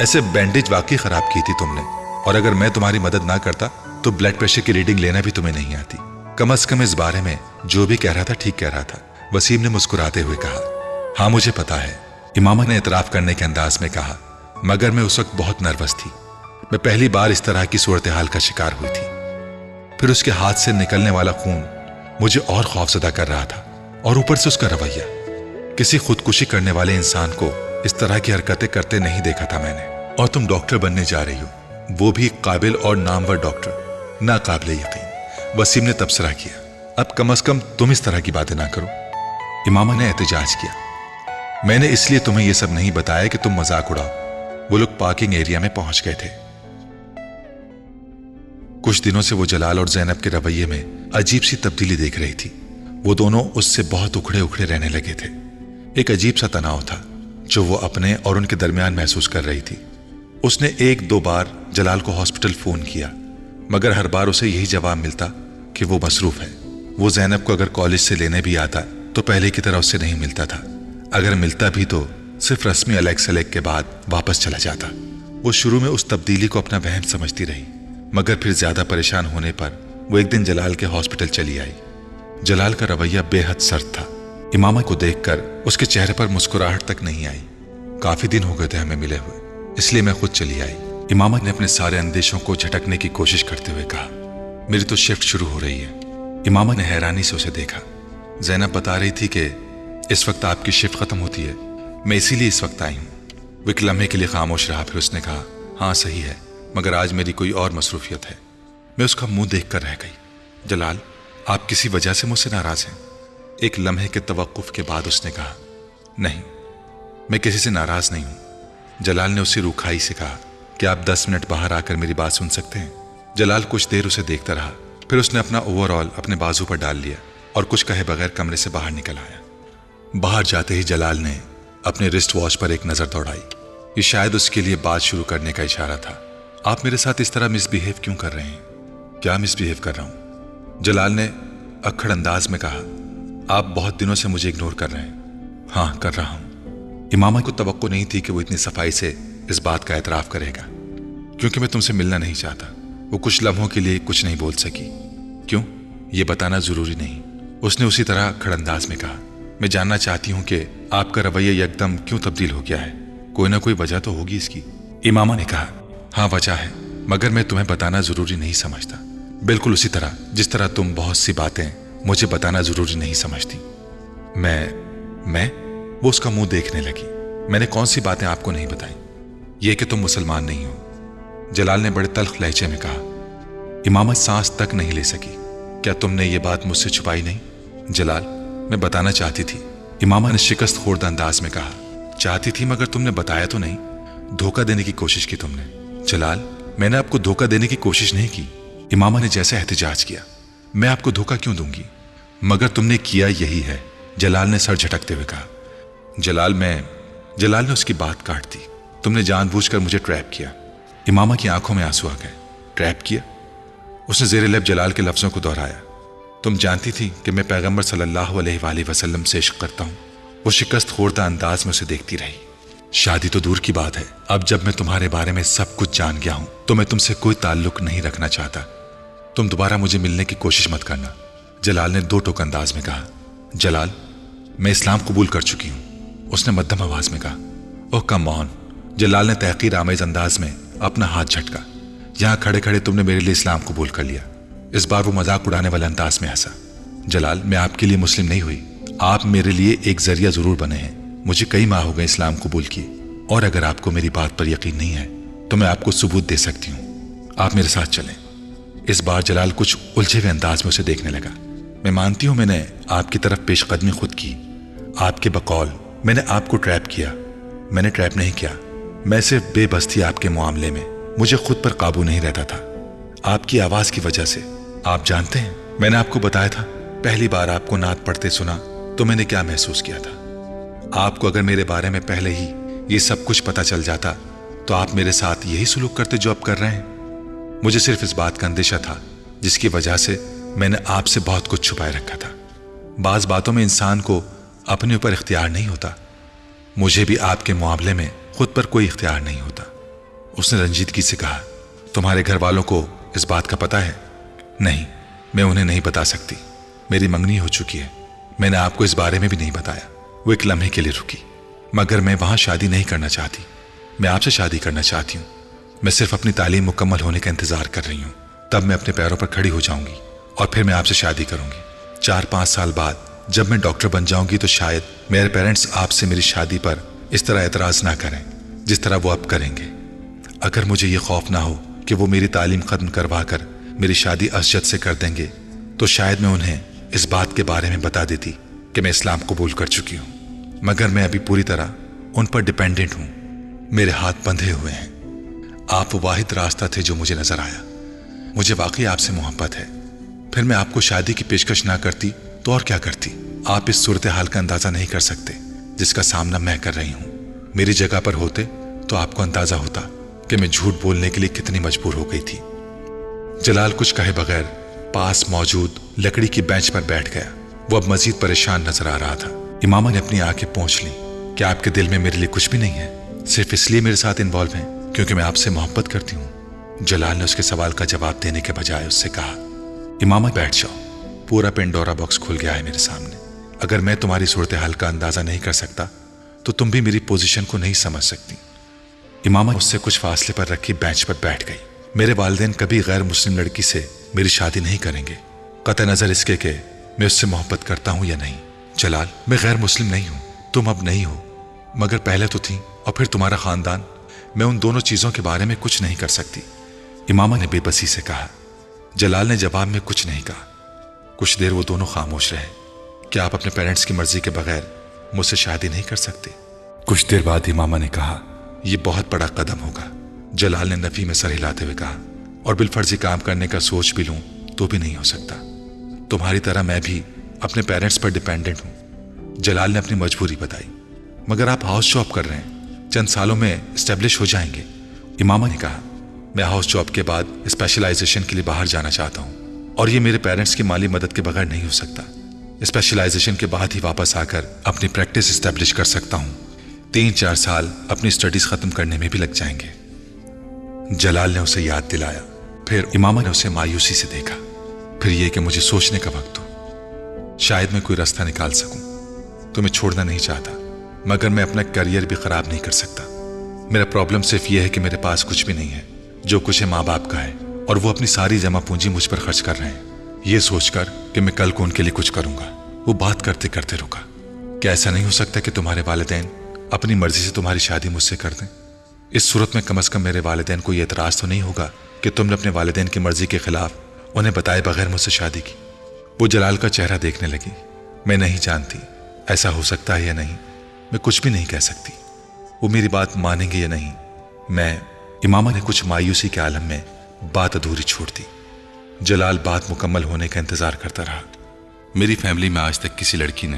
ऐसे बैंडेज वाकई खराब की थी तुमने, और अगर मैं तुम्हारी मदद ना करता तो ब्लड प्रेशर की रीडिंग लेना भी तुम्हें नहीं आती। कम से कम इस बारे में जो भी कह रहा था ठीक कह रहा था। वसीम ने मुस्कुराते हुए कहा। हाँ मुझे पता है, इमामा ने इतराफ करने के अंदाज में कहा, मगर मैं उस वक्त बहुत नर्वस थी। मैं पहली बार इस तरह की सूरत हाल का शिकार हुई थी। फिर उसके हाथ से निकलने वाला खून मुझे और खौफजदा कर रहा था, और ऊपर से उसका रवैया। किसी खुदकुशी करने वाले इंसान को इस तरह की हरकतें करते नहीं देखा था मैंने। और तुम डॉक्टर बनने जा रही हो, वो भी काबिल और नामवर डॉक्टर। नाकाबिले यकीन। वसीम ने तबसरा किया। अब कम से कम तुम इस तरह की बातें ना करो। इमामा ने एहतजाज किया। मैंने इसलिए तुम्हें यह सब नहीं बताया कि तुम मजाक उड़ाओ। वो लोग पार्किंग एरिया में पहुंच गए थे। कुछ दिनों से वो जलाल और ज़ैनब के रवैये में अजीब सी तब्दीली देख रही थी। वो दोनों उससे बहुत उखड़े उखड़े रहने लगे थे। एक अजीब सा तनाव था जो वो अपने और उनके दरमियान महसूस कर रही थी। उसने 1-2 बार जलाल को हॉस्पिटल फोन किया, मगर हर बार उसे यही जवाब मिलता कि वो मसरूफ है। वो जैनब को अगर कॉलेज से लेने भी आता तो पहले की तरह उससे नहीं मिलता था। अगर मिलता भी तो सिर्फ रस्मी अलग सलेग के बाद वापस चला जाता। वो शुरू में उस तब्दीली को अपना वहम समझती रही, मगर फिर ज्यादा परेशान होने पर वो एक दिन जलाल के हॉस्पिटल चली आई। जलाल का रवैया बेहद सर्द था। इमामा को देखकर उसके चेहरे पर मुस्कुराहट तक नहीं आई। काफी दिन हो गए थे हमें मिले हुए, इसलिए मैं खुद चली आई। इमामा ने अपने सारे अंदेशों को झटकने की कोशिश करते हुए कहा, मेरी तो शिफ्ट शुरू हो रही है। इमामा ने हैरानी से उसे देखा। जैनब बता रही थी कि इस वक्त आपकी शिफ्ट खत्म होती है, मैं इसीलिए इस वक्त आई हूँ। वो एक लम्हे के लिए खामोश रहा, फिर उसने कहा, हाँ सही है, मगर आज मेरी कोई और मसरूफियत है। मैं उसका मुंह देखकर रह गई। जलाल, आप किसी वजह से मुझसे नाराज हैं? एक लम्हे के तवक्कुफ के बाद उसने कहा, नहीं, मैं किसी से नाराज नहीं हूं। जलाल ने उसे रूखाई से कहा कि आप 10 मिनट बाहर आकर मेरी बात सुन सकते हैं। जलाल कुछ देर उसे देखता रहा, फिर उसने अपना ओवरऑल अपने बाजू पर डाल लिया और कुछ कहे बगैर कमरे से बाहर निकल आया। बाहर जाते ही जलाल ने अपने रिस्ट वॉच पर एक नजर दौड़ाई। ये शायद उसके लिए बात शुरू करने का इशारा था। आप मेरे साथ इस तरह मिसबिहेव क्यों कर रहे हैं? क्या मिसबिहेव कर रहा हूं? जलाल ने अक्खड़ अंदाज में कहा, आप बहुत दिनों से मुझे इग्नोर कर रहे हैं। हाँ, कर रहा हूं। इमामा को तवक्को नहीं थी कि वो इतनी सफाई से इस बात का एतराफ करेगा। क्योंकि मैं तुमसे मिलना नहीं चाहता। वो कुछ लम्हों के लिए कुछ नहीं बोल सकी। क्यों? ये बताना जरूरी नहीं, उसने उसी तरह अक्खड़ अंदाज में कहा। मैं जानना चाहती हूं कि आपका रवैया एकदम क्यों तब्दील हो गया है। कोई ना कोई वजह तो होगी इसकी। इमामा ने कहा, हाँ वजह है, मगर मैं तुम्हें बताना जरूरी नहीं समझता। बिल्कुल उसी तरह जिस तरह तुम बहुत सी बातें मुझे बताना जरूरी नहीं समझती। मैं वो उसका मुंह देखने लगी। मैंने कौन सी बातें आपको नहीं बताई? ये कि तुम मुसलमान नहीं हो। जलाल ने बड़े तल्ख लहजे में कहा। इमामा सांस तक नहीं ले सकी। क्या तुमने ये बात मुझसे छुपाई नहीं? जलाल, मैं बताना चाहती थी। इमामा ने शिकस्त खोर्दा अंदाज में कहा। चाहती थी मगर तुमने बताया तो नहीं। धोखा देने की कोशिश की तुमने। जलाल, मैंने आपको धोखा देने की कोशिश नहीं की। इमामा ने जैसे एहतिजाज किया। मैं आपको धोखा क्यों दूंगी? मगर तुमने किया यही है, जलाल ने सर झटकते हुए कहा। जलाल ने उसकी बात काट दी। तुमने जानबूझकर मुझे ट्रैप किया। इमामा की आंखों में आंसू आ गए। ट्रैप किया? उसने जेर लब जलाल के लफ्जों को दोहराया। तुम जानती थी कि मैं पैगंबर सल्लल्लाहु अलैहि वसल्लम से इश्क करता हूं। वो शिकस्त खोरदा अंदाज में उसे देखती रही। शादी तो दूर की बात है, अब जब मैं तुम्हारे बारे में सब कुछ जान गया हूं तो मैं तुमसे कोई ताल्लुक नहीं रखना चाहता। तुम दोबारा मुझे मिलने की कोशिश मत करना, जलाल ने दो टोक अंदाज में कहा। जलाल, मैं इस्लाम कबूल कर चुकी हूं, उसने मध्यम आवाज में कहा। ओह कम ऑन, जलाल ने तहकीर आमेज अंदाज में अपना हाथ झटका। यहां खड़े खड़े तुमने मेरे लिए इस्लाम कबूल कर लिया। इस बार वो मजाक उड़ाने वाले अंदाज में हंसा। जलाल, मैं आपके लिए मुस्लिम नहीं हुई, आप मेरे लिए एक जरिया जरूर बने हैं। मुझे कई माह हो गए इस्लाम कबूल किए, और अगर आपको मेरी बात पर यकीन नहीं है तो मैं आपको सबूत दे सकती हूं। आप मेरे साथ चलें। इस बार जलाल कुछ उलझे हुए अंदाज में उसे देखने लगा। मैं मानती हूं मैंने आपकी तरफ पेशकदमी खुद की। आपके बकौल मैंने आपको ट्रैप किया। मैंने ट्रैप नहीं किया, मैं सिर्फ बेबस थी आपके मामले में। मुझे खुद पर काबू नहीं रहता था, आपकी आवाज की वजह से। आप जानते हैं, मैंने आपको बताया था, पहली बार आपको नात पढ़ते सुना तो मैंने क्या महसूस किया था। आपको अगर मेरे बारे में पहले ही ये सब कुछ पता चल जाता तो आप मेरे साथ यही सुलूक करते जो आप कर रहे हैं। मुझे सिर्फ इस बात का अंदेशा था जिसकी वजह से मैंने आपसे बहुत कुछ छुपाए रखा था। बाज बातों में इंसान को अपने ऊपर इख्तियार नहीं होता। मुझे भी आपके मामले में खुद पर कोई इख्तियार नहीं होता। उसने रंजीदगी से कहा, तुम्हारे घर वालों को इस बात का पता है? नहीं, मैं उन्हें नहीं बता सकती। मेरी मंगनी हो चुकी है। मैंने आपको इस बारे में भी नहीं बताया। वो एक लम्हे के लिए रुकी। मगर मैं वहां शादी नहीं करना चाहती। मैं आपसे शादी करना चाहती हूँ। मैं सिर्फ अपनी तालीम मुकम्मल होने का इंतजार कर रही हूँ, तब मैं अपने पैरों पर खड़ी हो जाऊंगी और फिर मैं आपसे शादी करूंगी। 4-5 साल बाद जब मैं डॉक्टर बन जाऊंगी तो शायद मेरे पेरेंट्स आपसे मेरी शादी पर इस तरह एतराज ना करें जिस तरह वो अब करेंगे। अगर मुझे ये खौफ ना हो कि वो मेरी तालीम खत्म करवा कर मेरी शादी असजद से कर देंगे तो शायद मैं उन्हें इस बात के बारे में बता देती कि मैं इस्लाम कबूल कर चुकी हूँ। मगर मैं अभी पूरी तरह उन पर डिपेंडेंट हूँ। मेरे हाथ बंधे हुए हैं। आप वो वाहिद रास्ता थे जो मुझे नजर आया। मुझे वाकई आपसे मोहब्बत है। फिर मैं आपको शादी की पेशकश ना करती तो और क्या करती? आप इस सूरत हाल का अंदाजा नहीं कर सकते जिसका सामना मैं कर रही हूँ। मेरी जगह पर होते तो आपको अंदाजा होता कि मैं झूठ बोलने के लिए कितनी मजबूर हो गई थी। जलाल कुछ कहे बगैर पास मौजूद लकड़ी की बेंच पर बैठ गया। वो अब मजीद परेशान नजर आ रहा था। इमामा ने अपनी आंखें पोंछ ली। क्या आपके दिल में मेरे लिए कुछ भी नहीं है? सिर्फ इसलिए मेरे साथ इन्वॉल्व हैं क्योंकि मैं आपसे मोहब्बत करती हूँ। जलाल ने उसके सवाल का जवाब देने के बजाय उससे कहा, इमामा बैठ जाओ, पूरा पेंडोरा बॉक्स खुल गया है मेरे सामने। अगर मैं तुम्हारी सूरत हाल का अंदाजा नहीं कर सकता तो तुम भी मेरी पोजीशन को नहीं समझ सकती। इमामा उससे कुछ फासले पर रखी बेंच पर बैठ गई। मेरे वालिदैन कभी गैर मुस्लिम लड़की से मेरी शादी नहीं करेंगे, कतई नजर इसके कि मैं उससे मोहब्बत करता हूं या नहीं। जलाल, मैं गैर मुस्लिम नहीं हूं, तुम अब नहीं हो, मगर पहले तो थी, और फिर तुम्हारा खानदान। मैं उन दोनों चीजों के बारे में कुछ नहीं कर सकती, इमामा ने बेबसी से कहा। जलाल ने जवाब में कुछ नहीं कहा। कुछ देर वो दोनों खामोश रहे। क्या आप अपने पेरेंट्स की मर्जी के बगैर मुझसे शादी नहीं कर सकते? कुछ देर बाद इमामा ने कहा, यह बहुत बड़ा कदम होगा। जलाल ने नफी में सर हिलाते हुए कहा, और बिलफर्जी काम करने का सोच भी लूं तो भी नहीं हो सकता। तुम्हारी तरह मैं भी अपने पेरेंट्स पर डिपेंडेंट हूं। जलाल ने अपनी मजबूरी बताई। मगर आप हाउस जॉब कर रहे हैं, चंद सालों में एस्टेब्लिश हो जाएंगे। इमामा ने कहा, मैं हाउस जॉब के बाद स्पेशलाइजेशन के लिए बाहर जाना चाहता हूं, और ये मेरे पेरेंट्स की माली मदद के बगैर नहीं हो सकता। स्पेशलाइजेशन के बाद ही वापस आकर अपनी प्रैक्टिस एस्टेब्लिश कर सकता हूं। 3-4 साल अपनी स्टडीज खत्म करने में भी लग जाएंगे। जलाल ने उसे याद दिलाया। फिर इमामा ने उसे मायूसी से देखा। फिर यह कि मुझे सोचने का वक्त हो, शायद मैं कोई रास्ता निकाल सकूं। तुम्हें छोड़ना नहीं चाहता, मगर मैं अपना करियर भी खराब नहीं कर सकता। मेरा प्रॉब्लम सिर्फ यह है कि मेरे पास कुछ भी नहीं है। जो कुछ है माँ बाप का है, और वो अपनी सारी जमा पूंजी मुझ पर खर्च कर रहे हैं, ये सोचकर कि मैं कल को उनके लिए कुछ करूंगा। वो बात करते करते रुका। क्या ऐसा नहीं हो सकता कि तुम्हारे वालिदैन अपनी मर्जी से तुम्हारी शादी मुझसे कर दें? इस सूरत में कम से कम मेरे वालिदैन को ये एतराज तो नहीं होगा कि तुमने अपने वालिदैन की मर्जी के खिलाफ उन्हें बताए बगैर मुझसे शादी की। वो जलाल का चेहरा देखने लगी। मैं नहीं जानती ऐसा हो सकता है या नहीं, मैं कुछ भी नहीं कह सकती। वो मेरी बात मानेंगे या नहीं, मैं। इमामा ने कुछ मायूसी के आलम में बात अधूरी छोड़ दी। जलाल बात मुकम्मल होने का इंतजार करता रहा। मेरी फैमिली में आज तक किसी लड़की ने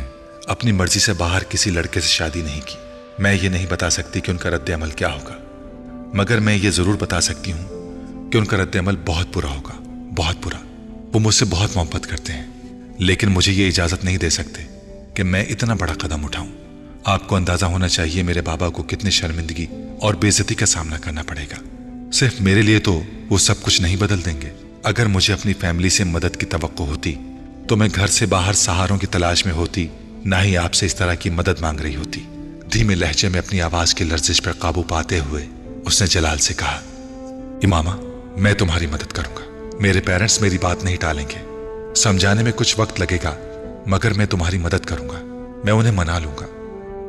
अपनी मर्जी से बाहर किसी लड़के से शादी नहीं की। मैं ये नहीं बता सकती कि उनका रद्द अमल क्या होगा, मगर मैं ये जरूर बता सकती हूँ कि उनका रद्द अमल बहुत बुरा होगा, बहुत बुरा। वो मुझसे बहुत मोहब्बत करते हैं, लेकिन मुझे ये इजाजत नहीं दे सकते कि मैं इतना बड़ा कदम उठाऊं। आपको अंदाजा होना चाहिए मेरे बाबा को कितनी शर्मिंदगी और बेइज्जती का सामना करना पड़ेगा। सिर्फ मेरे लिए तो वो सब कुछ नहीं बदल देंगे। अगर मुझे अपनी फैमिली से मदद की तवक्को होती तो मैं घर से बाहर सहारों की तलाश में होती, ना ही आपसे इस तरह की मदद मांग रही होती। धीमे लहजे में अपनी आवाज की लर्जिश पर काबू पाते हुए उसने जलाल से कहा, इमामा, मैं तुम्हारी मदद करूंगा। मेरे पेरेंट्स मेरी बात नहीं टालेंगे। समझाने में कुछ वक्त लगेगा, मगर मैं तुम्हारी मदद करूंगा। मैं उन्हें मना लूंगा।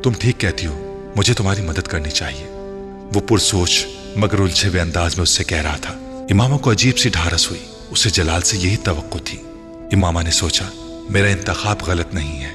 तुम ठीक कहती हो, मुझे तुम्हारी मदद करनी चाहिए। वो पुरसोच मगर उलझे हुए अंदाज में उससे कह रहा था। इमामा को अजीब सी ढारस हुई। उसे जलाल से यही तवक्को थी। इमामा ने सोचा, मेरा इंतखाब गलत नहीं है।